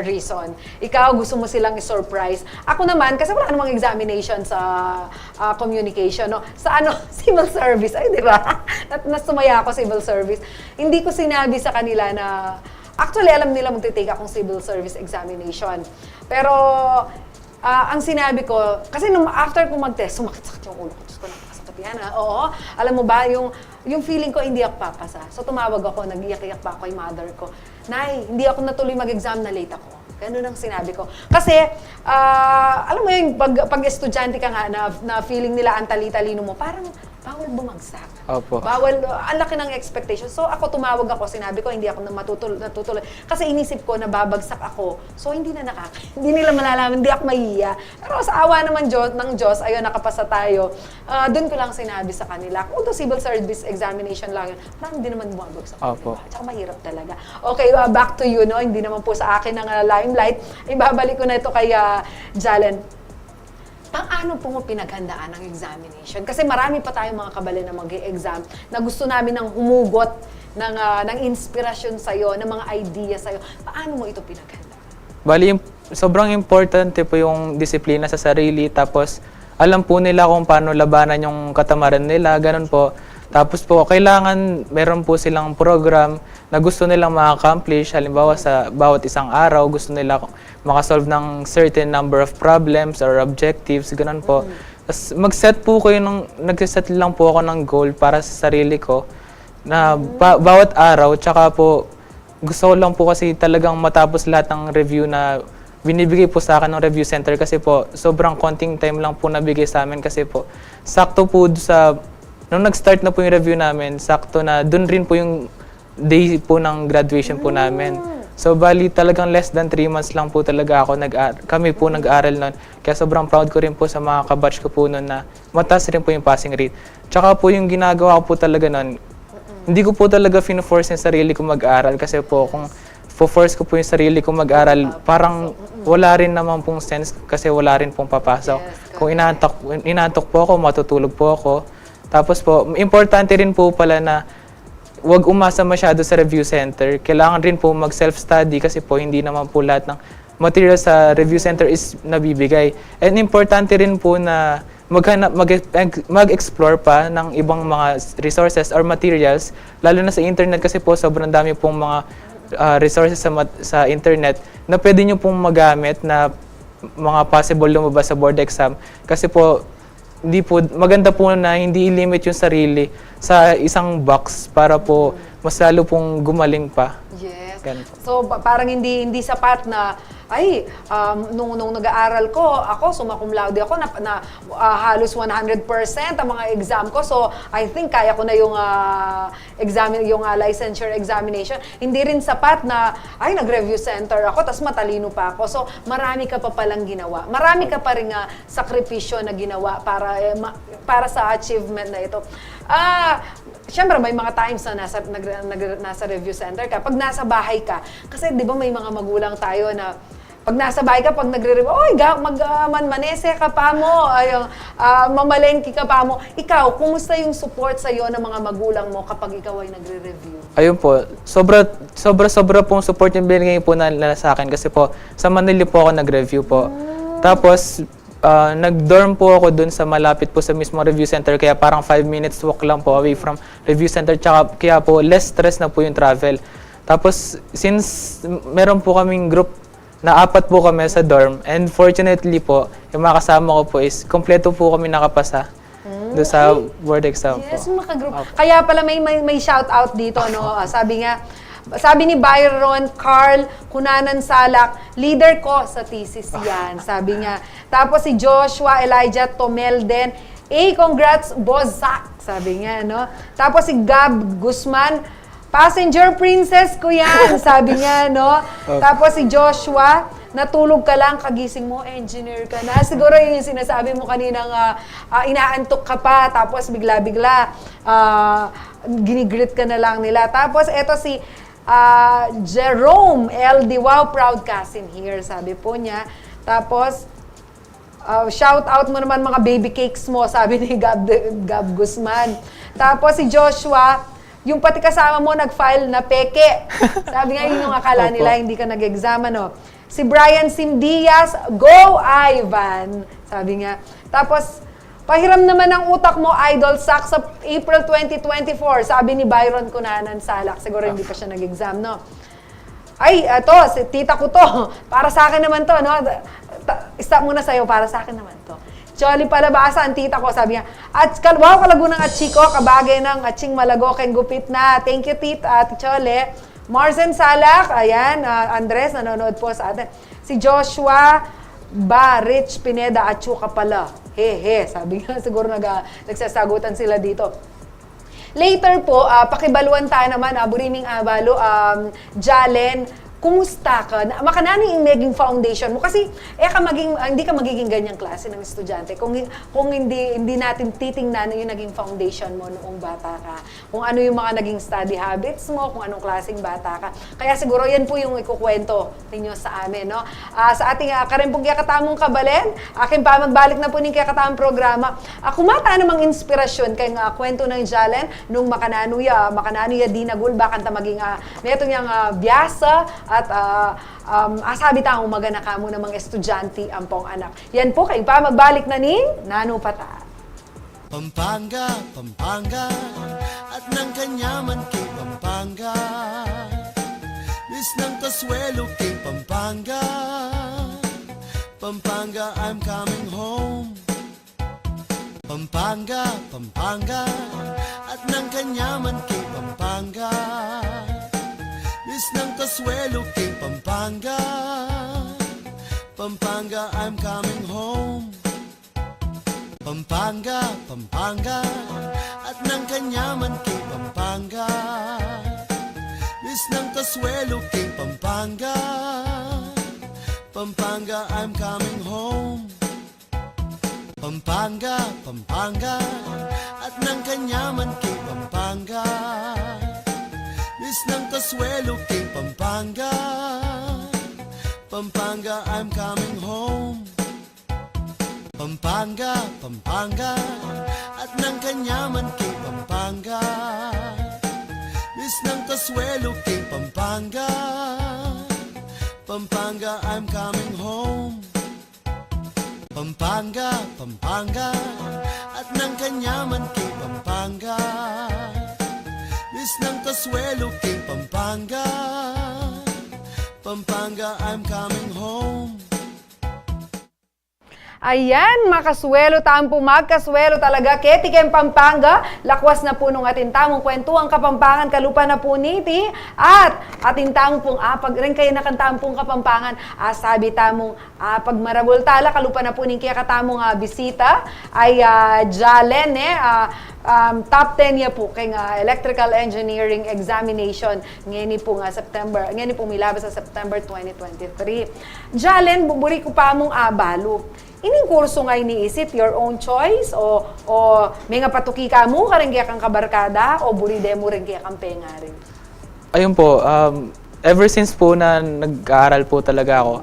reason. Ikaw, gusto mo silang i-surprise. Ako naman, kasi wala namang examination sa communication. No? Sa civil service. Ay, di ba? Nasumaya ako civil service. Hindi ko sinabi sa kanila na, actually, alam nila magtitake akong civil service examination. Pero, ang sinabi ko, kasi after ko mag-test, sumakit-sakit yung ulo ko. Diyos ko, napakasakit yan. Oo. Alam mo ba, yung feeling ko, hindi ako papasa. So, tumawag ako, nag-iyak-iyak pa ako kay mother ko. Nay, hindi ako natuloy mag-exam, na late ako. Ganun ang sinabi ko. Kasi, alam mo yung pag estudyante ka nga, na feeling nila ang tali-talino mo, parang bawal bumagsak. Opo. Bawal, ang laki ng expectation. So ako tumawag ako, sinabi ko hindi ako natutuloy. Kasi inisip ko na babagsak ako. So hindi nila malalaman, hindi ako mahihiya. Pero sa awa naman ng Diyos, ayun, nakapasa tayo. Doon ko lang sinabi sa kanila, although civil service examination lang yun, parang hindi naman bumabagsak. Opo. Tsaka mahirap talaga. Okay, back to you, no? Hindi naman po sa akin ng limelight. Ibabalik ko na ito kay Jalen. Paano po mo pinaghandaan ang examination? Kasi marami pa tayong mga kabalen na mag-e-exam na gusto namin ng humugot ng inspirasyon sa'yo, ng mga idea sa'yo. Paano mo ito pinaghandaan? Bali, sobrang importante po yung disiplina sa sarili. Tapos, alam po nila kung paano labanan yung katamaran nila. Ganun po. Tapos po, kailangan meron po silang program na gusto nilang ma-accomplish. Halimbawa, sa bawat isang araw, gusto nila makasolve ng certain number of problems or objectives, ganun po. Tapos mag-set po kayo nag-set lang po ako ng goal para sa sarili ko na bawat araw, tsaka po gusto ko lang po kasi talagang matapos lahat ng review na binibigay po sa akin ng review center kasi po sobrang konting time lang po nabigay sa amin kasi po sakto po nung nag-start na po yung review namin, sakto na dun rin po yung day po ng graduation po namin. So, bali talagang less than 3 months lang po talaga kami po nag-aaral nun. Kaya sobrang proud ko rin po sa mga kabatch ko po nun na mataas rin po yung passing rate. Tsaka po yung ginagawa ko po talaga nun, hindi ko po talaga fino-force yung sarili ko mag-aaral kasi po kung force ko po yung sarili ko mag-aaral, parang wala rin naman pong sense kasi wala rin pong papasok. Kung inaantok po ako, matutulog po ako. Tapos po, importante rin po pala na huwag umasa masyado sa review center. Kailangan rin po mag-self-study kasi po hindi naman po lahat ng material sa review center is nabibigay. And importante rin po na mag-explore pa ng ibang mga resources or materials, lalo na sa internet kasi po sobrang dami pong mga resources sa internet na pwede nyo pong magamit na mga possible lumabas sa board exam. Kasi po, maganda po na hindi i-limit yung sarili sa isang box para po mas lalo pong gumaling pa. Yes. Ganun po. So parang hindi sapat na nung nag-aaral ko, ako summa cum laude ako na halos 100% ang mga exam ko. So I think kaya ko na yung licensure examination. Hindi rin sapat na nag-review center ako tas matalino pa ako. So marami ka pa palang ginawa. Marami ka pa ring sakripisyo na ginawa para sa achievement na ito. Siyempre, may mga times na nasa review center ka. Pag nasa bahay ka, kasi di ba may mga magulang tayo na pag nasa bahay ka, pag nagre-review, manmanese ka pa mo, mamalengki ka pa mo. Ikaw, kumusta yung support sa'yo ng mga magulang mo kapag ikaw ay nagre-review? Ayun po, sobra pong support yung binigay po nila sa akin kasi po, sa Manila po ako nag-review po. Tapos, nag-dorm po ako dun sa malapit po sa mismo review center, kaya parang 5 minutes walk lang po away from review center, kaya po less stress na po yung travel. Tapos, since meron po kaming group na 4 po kami sa dorm, and fortunately po, yung mga kasama ko po is kompleto po kami nakapasa doon sa board exam po. Yes, makagroup. Kaya pala may shout out dito, no? Sabi ni Byron Carl Kunanan Salak, leader ko sa thesis yan, sabi niya. Tapos si Joshua Elijah Tomelden, congrats, Boss Zach, sabi niya, no? Tapos si Gab Guzman, passenger princess ko yan, sabi niya, no? Tapos si Joshua, natulog ka lang, kagising mo, engineer ka na. Siguro yun yung sinasabi mo kaninang inaantok ka pa, tapos bigla-bigla, ginigrit ka na lang nila. Tapos eto si Jerome LD, wow, proud cousin here, sabi po niya. Tapos, shout out mo naman mga baby cakes mo, sabi ni Gab Guzman. Tapos si Joshua, yung pati kasama mo nag-file na peke. Sabi nga yun yung akala nila, hindi ka nag-exam, ano. Si Brian Sim Diaz, go Ivan, sabi nga. Tapos, pahiram naman ang utak mo, Idol Sack, sa April 2024, sabi ni Byron Kunanan Salak. Siguro hindi pa siya nag-exam, no? Si tita ko to. Para sa akin naman to, no? Stop muna sa'yo, para sa akin naman to. Choli Palabasa, ang tita ko, sabi niya, wow, kalagunang atchiko, kabagay ng atching malago, keng gupit na. Thank you, tita, Chole. Marzen Salak, ayan, Andres, nanonood po sa atin. Si Joshua Rich Pineda, atchuka pala. Sabi nga, siguro nagsasagutan sila dito. Later po, pakibaluan tayo naman, Buriming Abalo, Jalen, kumusta ka? Makanani yung naging foundation mo? Kasi hindi ka magiging ganyang klase ng estudyante kung hindi natin titingnan yung naging foundation mo noong bata ka. Kung ano yung mga naging study habits mo, kung anong klaseng bata ka. Kaya siguro yan po yung ikukwento ninyo sa amin, no? Sa ating karimpong Kakatamong Kabalen, aking pa magbalik na po ng Kakatamong programa. Kumata namang inspirasyon kay kwento ng Jalen nung makananuya dinagul, bakanta maging neto niyang biyasa, at asabi taong magana ka mo ng mga estudyante ampong anak. Yan po, kayo pa magbalik na ni Nano Pata. Pampanga, Pampanga, at ng kanyaman kay Pampanga. Bis ng Kasuelo kay Pampanga. Pampanga, I'm coming home. Pampanga, Pampanga, at ng kanyaman kay Pampanga. Bis ng Kasuelo kay Pampanga. Pampanga, I'm coming home. Pampanga, Pampanga, at ng kanyaman kay Pampanga. Bis ng Kasuelo kay Pampanga. Pampanga, I'm coming home. Pampanga, Pampanga, at ng kanyaman kay Pampanga. Bis ng Kasuelo kay Pampanga. Pampanga, I'm coming home. Pampanga, Pampanga, at ng kanyaman kay Pampanga. Miss ng Kasuelo kay Pampanga. Pampanga, I'm coming home. Pampanga, Pampanga, at ng kanyaman kay Pampanga. Miss ng Kasuelo kay Pampanga. Pampanga, I'm coming home. Ayan, makaswelo tampo, magkaswelo talaga. Ketikem Pampanga, lakwas na po nung atintamong kwentuang Kapampangan, kalupa na po niti. At atintamong pong pag rin kayo nakantampong Kapampangan, sabi tamong pag marabol tala, kalupa na po ning kaya katamong bisita, ay Jalen, top 10 niya po kay electrical engineering examination ngayon po September, ngayon po milabas sa September 2023. Jalen, buburi ko pa mong balo. Ining kurso nga is it your own choice o may nga patuki ka mo karing kaya kang kabarkada o buri demo rin kaya kang penga rin? Ayun po, ever since po na nag-aaral po talaga ako,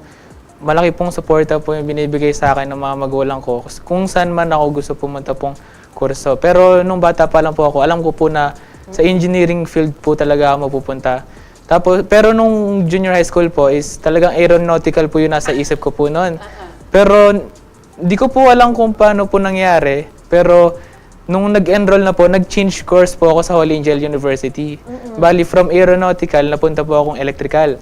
malaki pong suporta po yung binibigay sa akin ng mga magulang ko kung saan man ako gusto pumunta pong kurso. Pero nung bata pa lang po ako, alam ko po na sa engineering field po talaga ako mapupunta. Tapos, pero nung junior high school po is talagang aeronautical po yung nasa isip ko po noon. Pero di ko po alam kung paano po nangyari. Pero nung nag-enroll na po, nag-change course po ako sa Holy Angel University. Bali, from aeronautical, napunta po akong electrical.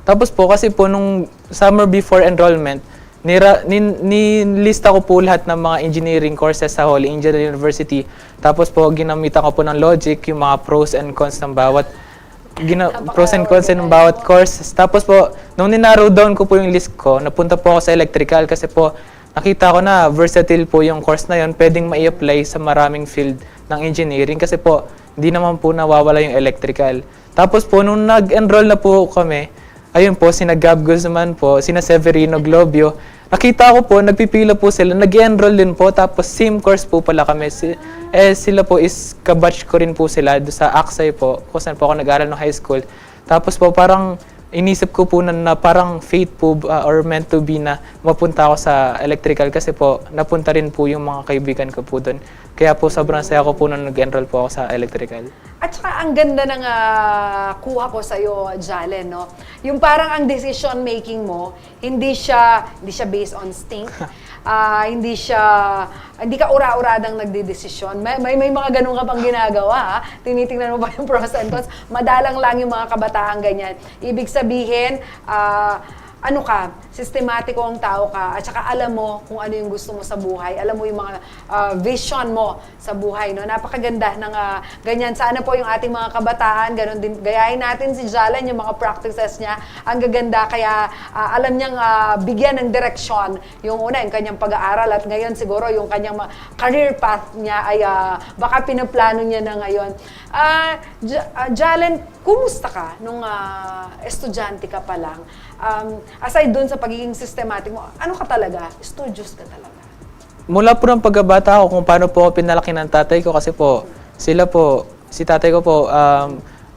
Tapos po, kasi po nung summer before enrollment, nilista ko po lahat ng mga engineering courses sa Holy Angel University. Tapos po, ginamitan ko po ng logic, yung mga pros and cons ng bawat course. Tapos po, nung ninarrow down ko po yung list ko, napunta po ako sa electrical kasi po, nakita ko na versatile po yung course na yun, pwedeng ma-apply sa maraming field ng engineering kasi po, hindi naman po nawawala yung electrical. Tapos po, nung nag-enroll na po kami, ayun po, sina Gab Guzman po, sina Severino Globio, nakita ko po, nagpipila po sila, nag-enroll din po, tapos same course po pala kami. Sila po is kabatch ko rin po sila sa Aksay po, kung saan po ako nag-aaral ng high school. Tapos po parang inisip ko po na parang fate po or meant to be na mapunta ako sa electrical kasi po napunta rin po yung mga kaibigan ko po doon. Kaya po sobrang saya ko po nung nag-enroll po ako sa electrical. At saka ang ganda ng kuha ko sa iyo, Jalen, no? Yung parang ang decision making mo, hindi siya based on instinct. Hindi ka ura-uradang nagdedesisyon. May mga ganun ka pang ginagawa, ha? Tinitingnan mo ba yung pros and cons? Madalang lang yung mga kabataan ganyan. Ibig sabihin, sistematiko ang tao ka, at saka alam mo kung ano yung gusto mo sa buhay, alam mo yung mga vision mo sa buhay, no? Napakaganda ng ganyan. Sana po yung ating mga kabataan, ganun din, gayahin natin si Jalen, yung mga practices niya, ang gaganda, kaya alam niyang bigyan ng direksyon, yung una, yung kanyang pag-aaral, at ngayon siguro yung kanyang career path niya ay baka pinaplano niya na ngayon. Jalen, kumusta ka nung estudyante ka pa lang? Aside dun sa pagiging systematic mo, ano ka talaga? Studious ka talaga? Mula po ng pagkabata ko kung paano po ako pinalaki ng tatay ko kasi po, si tatay ko po,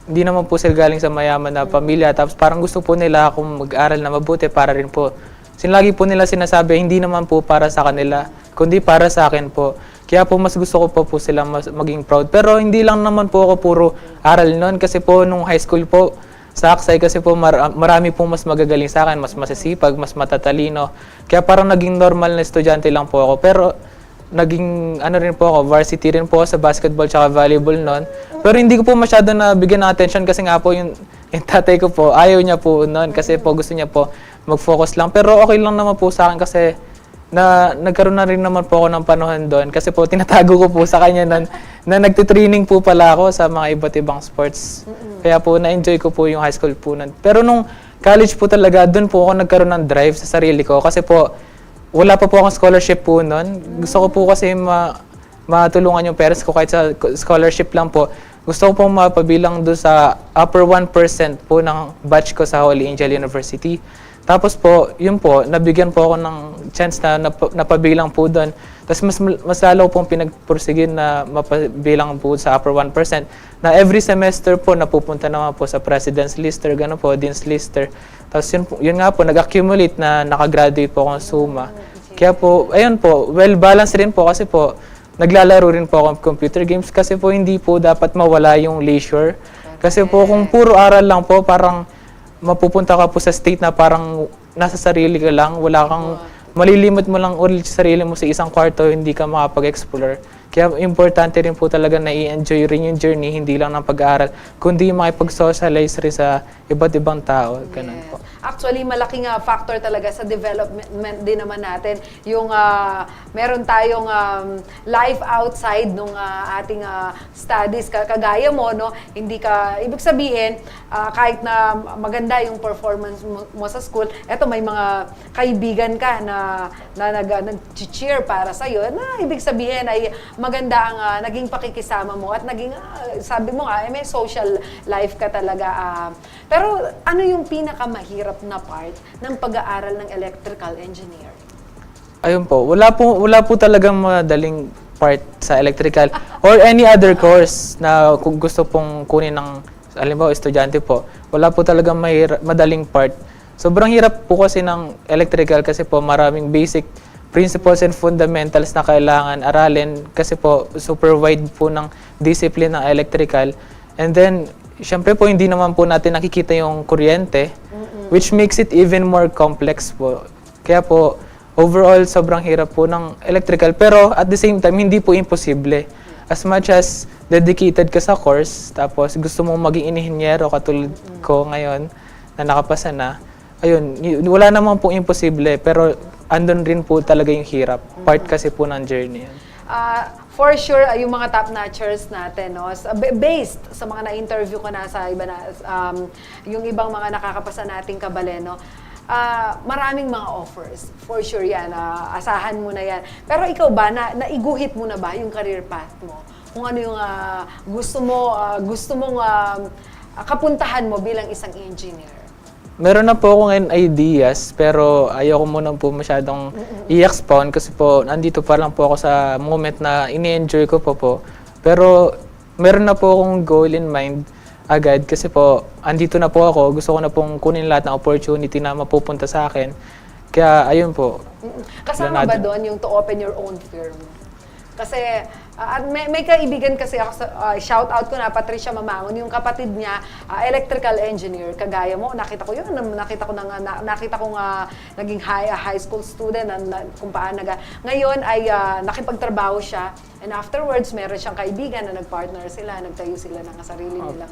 hindi naman po sila galing sa mayaman na pamilya. Tapos parang gusto po nila akong mag-aral na mabuti para rin po. Lagi po nila sinasabi, hindi naman po para sa kanila, kundi para sa akin po. Kaya po mas gusto ko po sila maging proud. Pero hindi lang naman po ako puro aral noon kasi po nung high school po, sa Aksay kasi po marami pong mas magagaling sa akin, mas masisipag, mas matatalino. Kaya parang naging normal na estudyante lang po ako. Pero naging rin po ako, varsity rin po sa basketball tsaka volleyball noon. Pero hindi ko po masyado na bigyan ng attention kasi nga po yung tatay ko po, ayaw niya po noon kasi po gusto niya po mag-focus lang. Pero okay lang naman po sa akin kasi nagkaroon na rin naman po ako ng panahon doon kasi po tinatago ko po sa kanya na nagtitraining po pala ako sa mga iba't ibang sports. Kaya po na-enjoy ko po yung high school po nun. Pero nung college po talaga, doon po ako nagkaroon ng drive sa sarili ko kasi po wala pa po akong scholarship po nun. Gusto ko po kasi matulungan yung parents ko kahit sa scholarship lang po. Gusto ko po mapabilang doon sa upper 1% po ng batch ko sa Holy Angel University. Tapos po, yun po, nabigyan po ako ng chance na napabilang po doon. Tapos mas lalo pong pinagpursigin na mapabilang po sa upper 1%. Na every semester po, napupunta naman po sa President's Lister, gano'n po, Dean's Lister. Tapos yun nga po, nag-accumulate na nakagraduate po akong SUMA. Kaya po, ayun po, well-balanced rin po kasi po, naglalaro rin po ako ng computer games kasi po hindi po dapat mawala yung leisure. Kasi po kung puro aral lang po, parang mapupunta ka po sa state na parang nasa sarili ka lang, wala kang, malilimit mo lang ulit sa sarili mo sa isang kwarto, hindi ka makapag-explore. Kaya importante rin po talaga na i-enjoy rin yung journey, hindi lang ng pag-aaral, kundi makipag-socialize rin sa iba't ibang tao. Ganun po. Actually, malaking factor talaga sa development din naman natin. Yung meron tayong life outside nung ating studies. Kagaya mo, no? Hindi ka, ibig sabihin, kahit na maganda yung performance mo sa school, eto may mga kaibigan ka na nag-cheer para sa'yo, na ibig sabihin ay maganda ang naging pakikisama mo at naging, sabi mo nga, may social life ka talaga. Pero ano yung pinakamahirap na part ng pag-aaral ng electrical engineer? Ayun po, wala po talagang madaling part sa electrical or any other course na kung gusto pong kunin ng, halimbawa, estudyante po. Wala po talagang madaling part. Sobrang hirap po kasi ng electrical kasi po maraming basic principles and fundamentals na kailangan aralin kasi po super wide po ng discipline ng electrical. And then, syempre po hindi naman po natin nakikita yung kuryente, which makes it even more complex po. Kaya po, overall, sobrang hirap po ng electrical. Pero at the same time, hindi po imposible. As much as dedicated ka sa course, tapos gusto mong maging inhinyero katulad ko ngayon na nakapasa na, ayun, wala naman po imposible, pero andun rin po talaga yung hirap. Part kasi po ng journey yan. For sure, yung mga top-notchers natin, no, based sa mga na-interview ko na sa iba na, yung ibang mga nakakapasa nating kabaleno, maraming mga offers. For sure yan, asahan mo na yan. Pero ikaw ba, naiguhit mo na ba yung career path mo? Kung ano yung gusto mong kapuntahan mo bilang isang engineer? Meron na po ako ngayon ideas, pero ayoko muna po masyadong i-expound kasi po nandito pa lang po ako sa moment na ini-enjoy ko po. Pero meron na po akong goal in mind agad kasi po andito na po ako, gusto ko na pong kunin lahat ng opportunity na mapupunta sa akin. Kaya ayun po. Kasama ba doon yung to open your own firm? Kasi may kaibigan kasi ako, shout out ko na, Patricia Mamangon, yung kapatid niya, electrical engineer, kagaya mo, nakita ko naging high school student, kung paano ngayon ay nakipagtrabaho siya, and afterwards, meron siyang kaibigan na nagpartner sila, nagtayo sila ng sarili nilang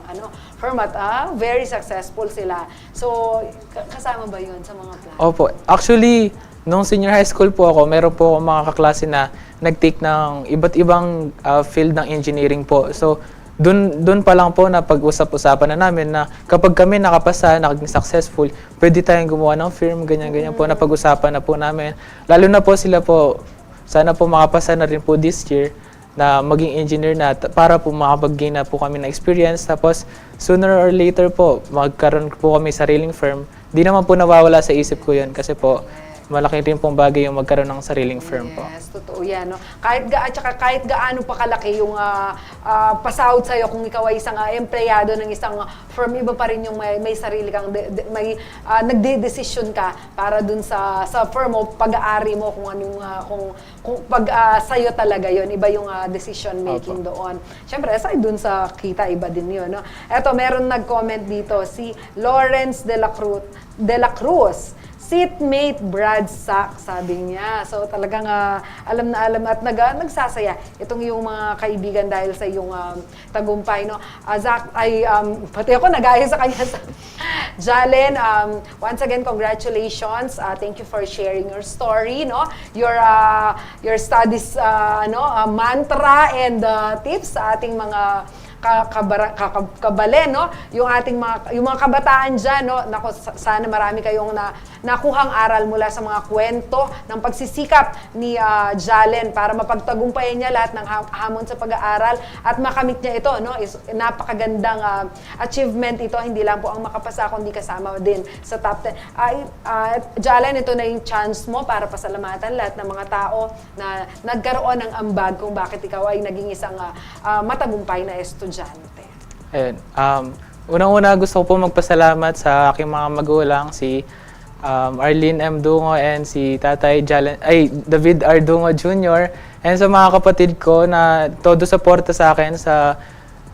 firm at very successful sila. So, kasama ba yun sa mga plano? Opo. Actually, nung senior high school po ako, meron po ako mga kaklase na nag-take ng iba't ibang field ng engineering po. So, dun pa lang po na pag-usap-usapan na namin na kapag kami nakapasa, naging successful, pwede tayong gumawa ng firm, ganyan-ganyan po, na pag-usapan na po namin. Lalo na po sila po, sana po makapasa na rin po this year na maging engineer na para po makapag-gain na po kami ng experience. Tapos, sooner or later po, magkaroon po kami sariling firm. Di naman po nawawala sa isip ko yun kasi po, malaki rin pong bagay yung magkaroon ng sariling firm po. Yes, totoo yan. No? Kahit gaano pa kalaki yung pasahod sa'yo kung ikaw ay isang empleyado ng isang firm, iba pa rin yung may sarili kang, nagde-decision ka para dun sa firm mo, pag-aari mo kung anong, kung sa'yo talaga yon, iba yung decision making doon. Siyempre, aside dun sa kita, iba din yun. No? Eto, meron nag-comment dito, si Lawrence de la Cruz. Seatmate Brad Sack, sabi niya. So talagang alam na alam at nagsasaya itong yung mga kaibigan dahil sa iyong tagumpay. No? Zach, pati ako nagaya sa kanya. Jalen, once again, congratulations. Thank you for sharing your story, no? Your studies mantra and tips sa ating mga kabalen, no? Yung mga kabataan diyan, no? Nako, sana marami kayong nakuhang aral mula sa mga kwento ng pagsisikap ni Jalen para mapagtagumpayan niya lahat ng hamon sa pag-aaral at makamit niya ito, no? Napakagandang achievement ito, hindi lang po ang makapasa kundi kasama din sa top 10. Jalen, ito na yung chance mo para pasalamatan lahat ng mga tao na nagkaroon ng ambag kung bakit ikaw ay naging isang matagumpay na estudyante. Ayun. Unang-una gusto ko po magpasalamat sa aking mga magulang, si Arlene M. Dungo and si Tatay David R. Dungo Jr. And sa mga kapatid ko na todo suporta sa akin sa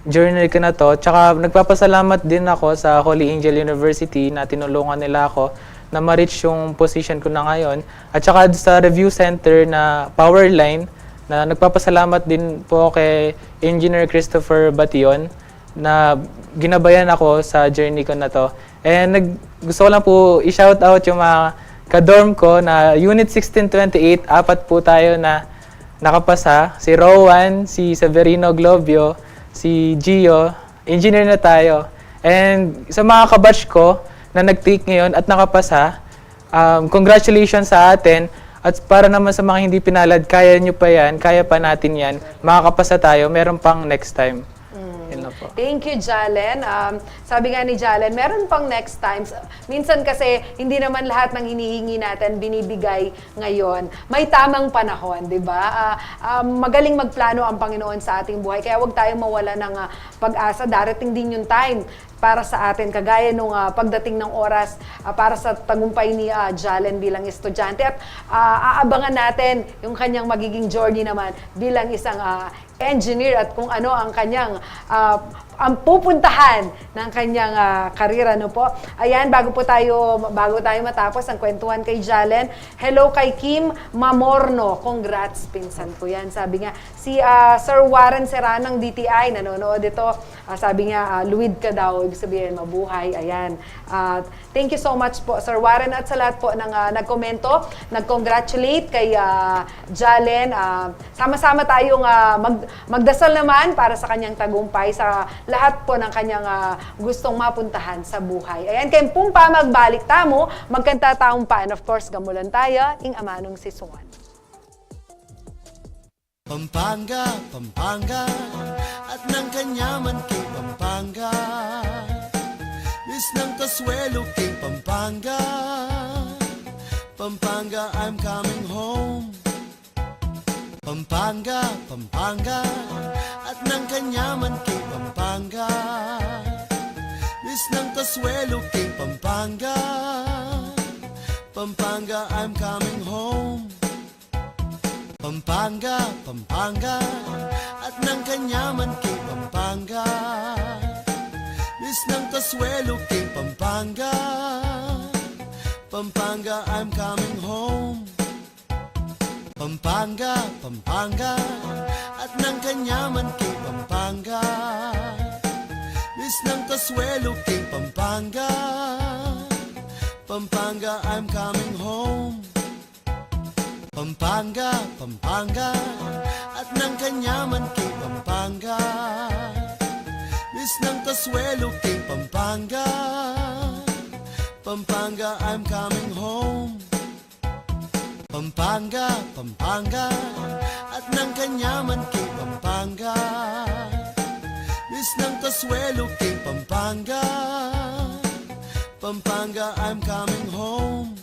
journey ko na to. Tsaka nagpapasalamat din ako sa Holy Angel University na tinulungan nila ako na ma-reach yung position ko na ngayon. At saka sa review center na Powerline na nagpapasalamat din po kay Engineer Christopher Bation na ginabayan ako sa journey ko na to. And gusto ko lang po i-shout out yung mga ka-dorm ko na Unit 1628, 4 po tayo na nakapasa. Si Rowan, si Severino Globio, si Gio, engineer na tayo. And sa mga kabatch ko na nag-take ngayon at nakapasa, congratulations sa atin. At para naman sa mga hindi pinalad, kaya nyo pa yan, kaya pa natin yan, makakapasa tayo, meron pang next time. Yun na po. Thank you, Jalen. Sabi nga ni Jalen, meron pang next times. Minsan kasi, hindi naman lahat ng hinihingi natin binibigay ngayon. May tamang panahon, di ba? Magaling magplano ang Panginoon sa ating buhay. Kaya huwag tayong mawala ng pag-asa. Darating din yung time para sa atin, kagaya nung pagdating ng oras para sa tagumpay ni Jalen bilang estudyante. At aabangan natin yung kanyang magiging journey naman bilang isang engineer at kung ano ang kanyang ang pupuntahan ng kanyang karera, no po. Ayan, bago tayo matapos ang kwentuhan kay Jalen, hello kay Kim Mamorno. Congrats, pinsan ko yan. Sabi nga, si Sir Warren Serrano ng DTI, nanonood ito. Sabi nga, luwid ka daw, ibig sabihin, mabuhay. Ayan. Thank you so much po, Sir Warren, at sa lahat po ng nagkomento, nag-congratulate kay Jalen. Sama-sama tayong magdasal naman para sa kanyang tagumpay sa lahat po ng kanyang gustong mapuntahan sa buhay. Ayan, kay Pumpa magbalik tamo, magkanta taong pa, and of course, gamulan tayo, ing amanong si Suwan. Pampanga, Pampanga, at ng kanyaman kay Pampanga. Miss ng Kasuelo kay Pampanga. Pampanga, I'm coming home. Pampanga, Pampanga, at ng kanyaman kay Pampanga. Miss ng Kasuelo kay Pampanga. Pampanga, I'm coming home. Pampanga, Pampanga, at ng kanyaman kay Pampanga. Miss ng Kasuelo kay Pampanga. Pampanga, I'm coming home. Pampanga, Pampanga, at ng kanyaman kay Pampanga. Miss ng Kasuelo kay Pampanga. Pampanga, I'm coming home. Pampanga, Pampanga, at ng kanyaman kay Pampanga. Miss ng Kasuelo kay Pampanga. Pampanga, I'm coming home. Pampanga, Pampanga, at ng kanyaman kay Pampanga. Miss ng Kasuelo kay Pampanga. Pampanga, I'm coming home.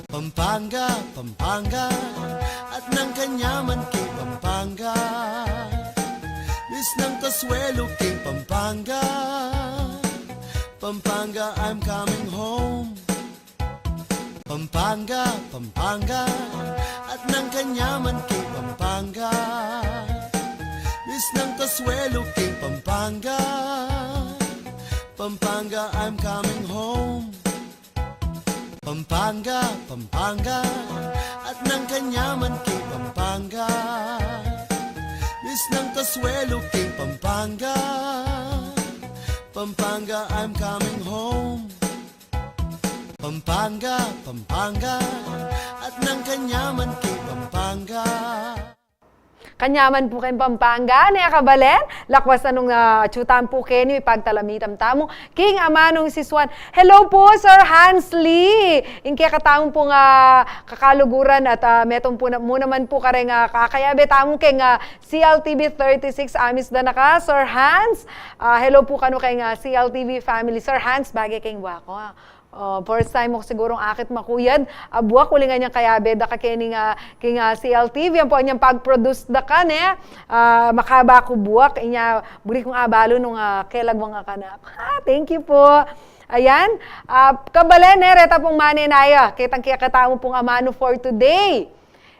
Pampanga, Pampanga, at ng kanyaman kay Pampanga. Miss ng Kasuelo kay Pampanga. Pampanga, I'm coming home. Pampanga, Pampanga, at ng kanyaman kay Pampanga. Miss ng Kasuelo kay Pampanga. Pampanga, I'm coming home. Pampanga, Pampanga, at ng kanyaman kay Pampanga. Miss ng Kasuelo kay Pampanga. Pampanga, I'm coming home. Pampanga, Pampanga, at ng kanyaman kay Pampanga. Kanyaman po kayong Pampanga, niya kabalen, lakwas na nung chutan po kenyo, ipagtalamitam tamo, king amanong si Swan. Hello po, Sir Hans Lee! Inke katamong po nga kakaluguran at metong po mo naman po ka rin kakayabe tamong keng CLTV 36 amis da na ka, Sir Hans. Hello po kano keng CLTV family. Sir Hans, bagay keng wako. First time mo sigurong akit makuyad. Abuak, ulingan niyang kayabe, da ka king CLTV. Yan po niyang pag-produce da ka, ne? Makaba ko buwak. Inya, buli kong abalo nung kelagwang akanak. Thank you po. Ayan, kabalen, reta pong maninaya. Kitang kaya katamo pong amano for today.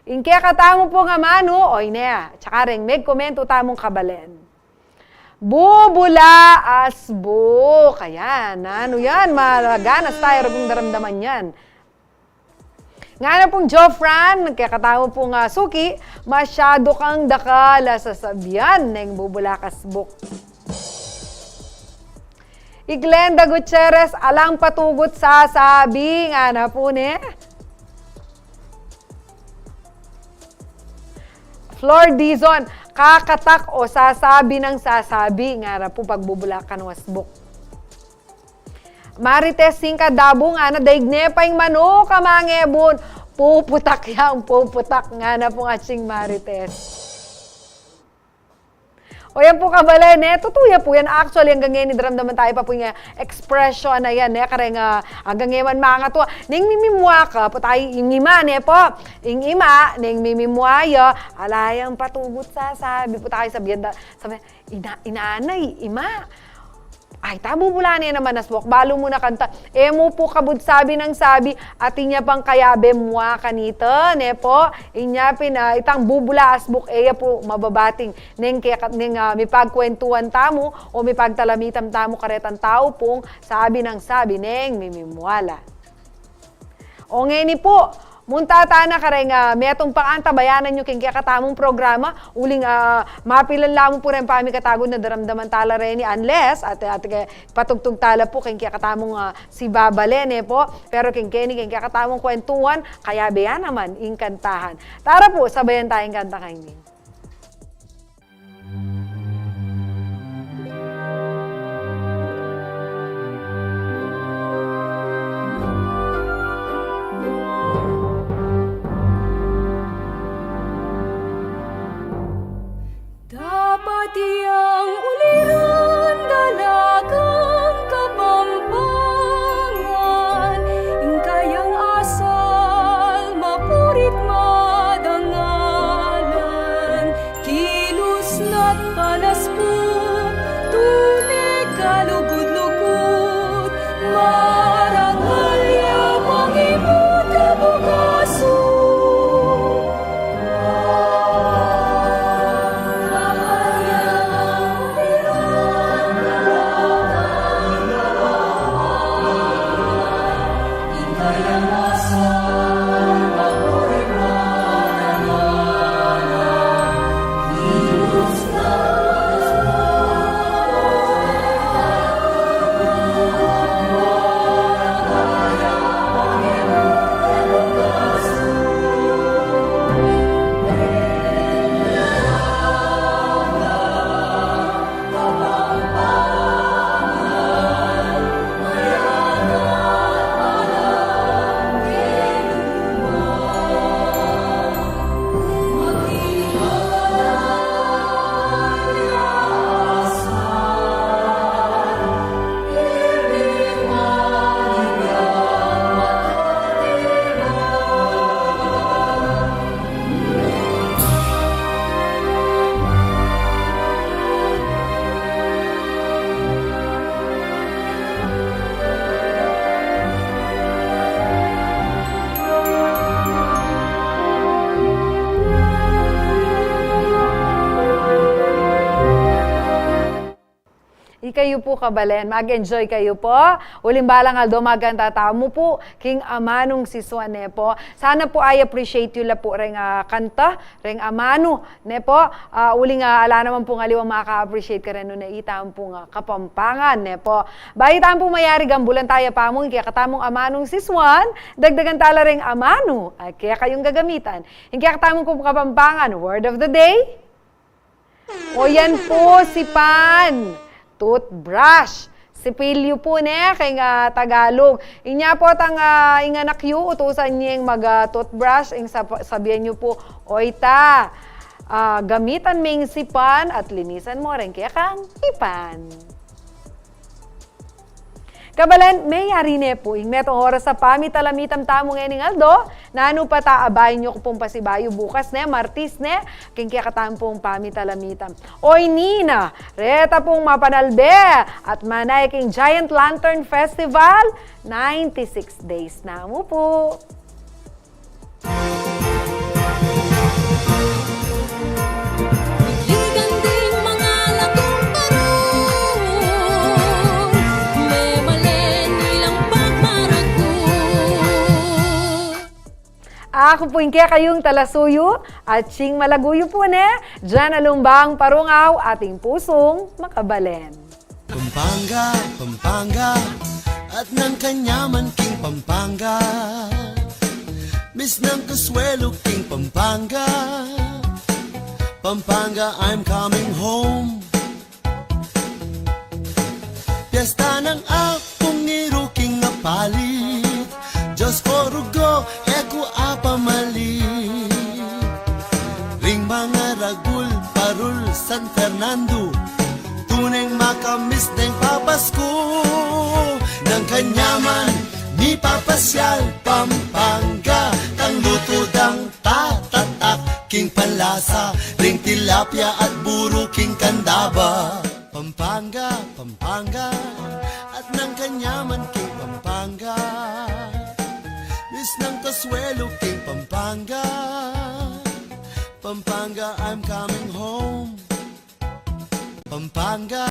In kaya katamo pong amano, oy na, tsaka rin, may komento tamong kabalen. Bubula asbuk. Ayan, ano yan, malaganas tayo kung daramdaman yan. Nga na pong Jofran, kaya katamo pong Suki, masyado kang dakala sa sabyan ng bubula kasbuk. Iglenda Gutierrez, alang patugot sa sabi, nga na po ni. Flor Dizon, kakatak o sasabi ng sasabi, nga na po pagbubulakan wasbuk. Marites Singka Dabo, nga na daigne pa yung manok, kamangebon, puputak yang puputak, nga na po ating Marites. O yan po kabalen, tutuya po yan. Actually, hanggang ngayon, nidaramdaman tayo pa po yung expression na yan, kareng hanggang ngayon mga to. Ning mimimwa ka, po tayo, yung ima, po, yung ima, ning mimimwaya, alayang patugot sabi po tayo sabi, inaanay, ima. Ay, tabubula niya naman nasbok. Balo mo na kanta. Emo po kabud sabi ng sabi, at inya pang kayabe mwa kanita, po. Inya itang bubula asbok, eya po mababating. Neng may pagkwentuhan tamo, o may pagtalamitam tamo karetan tao pong sabi ng sabi, neng mimimwala. O ngayon po, muntata na kareng metong paantabayanan nyo king katamong programa, uling mapilan lamang po rin pami katagod na daramdaman tala rin unless at patugtog tala po king katamong si Babalen po, pero king katamong kwentuhan, kaya beyan naman inkantahan. Tara po, sabayan tayong kanta kainin. Dapat iyang uliran dalagang kapampangan, ingkayang asal mapurit madangalan, kilos na't panaspuk, tunig kalugod-lugod, marangal yapang imut kabukaso. Kayo po kabalen, mag-enjoy kayo po. Uling balang aldo maganda tamo po, king amanong si Swane po. Sana po ay appreciate yun po ring kanta, ring amano, ne po. Uling ala naman po ngaliwang maka-appreciate ka rin na itam po kapampangan, ne po. Bayi tam po mayari gambulan tayo pa mo, kaya katamong amanong si Swan, dagdagan tala ring amano, ay kaya kayong gagamitan. Kaya katamong po kapampangan, word of the day. O yan po si Pan. Toothbrush. Sipilyo po ne, kay Tagalog. Inya po tang inganak yu, utusan niya yung mag-toothbrush, sabihan niyo po, oita, gamitan ming sipan at linisan mo rin kaya kang ipan. Kabalen, may yari ne po. Ing metong oras sa pamitalamitam tamo ngayon Aldo, na ano pa taabayin nyo kung pasibayo bukas ne, Martis ne, king kiyakatampong pamitalamitam. Oy Nina, reta pong mapanalbe at manay king Giant Lantern Festival, 96 days na mo po. Liganding mga lagong parol, may malen nilang pagmaragot. Ako po yung kaya kayong talasuyo at sing malaguyo po ne, dyan alumbang parungaw ating pusong makabalen. Pampanga, Pampanga, at ng kanyaman king Pampanga. Miss ng Consuelo king Pampanga. Pampanga, I'm coming home. Piyesta ng akong niruking napalit. Diyos ko rugo, eko apamalit. Ring mga ragul, parul, San Fernando. Tuneng makamis ng papasko. Ng kanyaman, ni papasyal Pampanga. Tang luto dang tatatak, king palasa. Ring tilapia at buro, king kandaba. Pampanga, Pampanga, at ng kanyaman, king Pampanga. Miss ng Consuelo, king Pampanga. Pampanga, I'm coming home. Pampanga.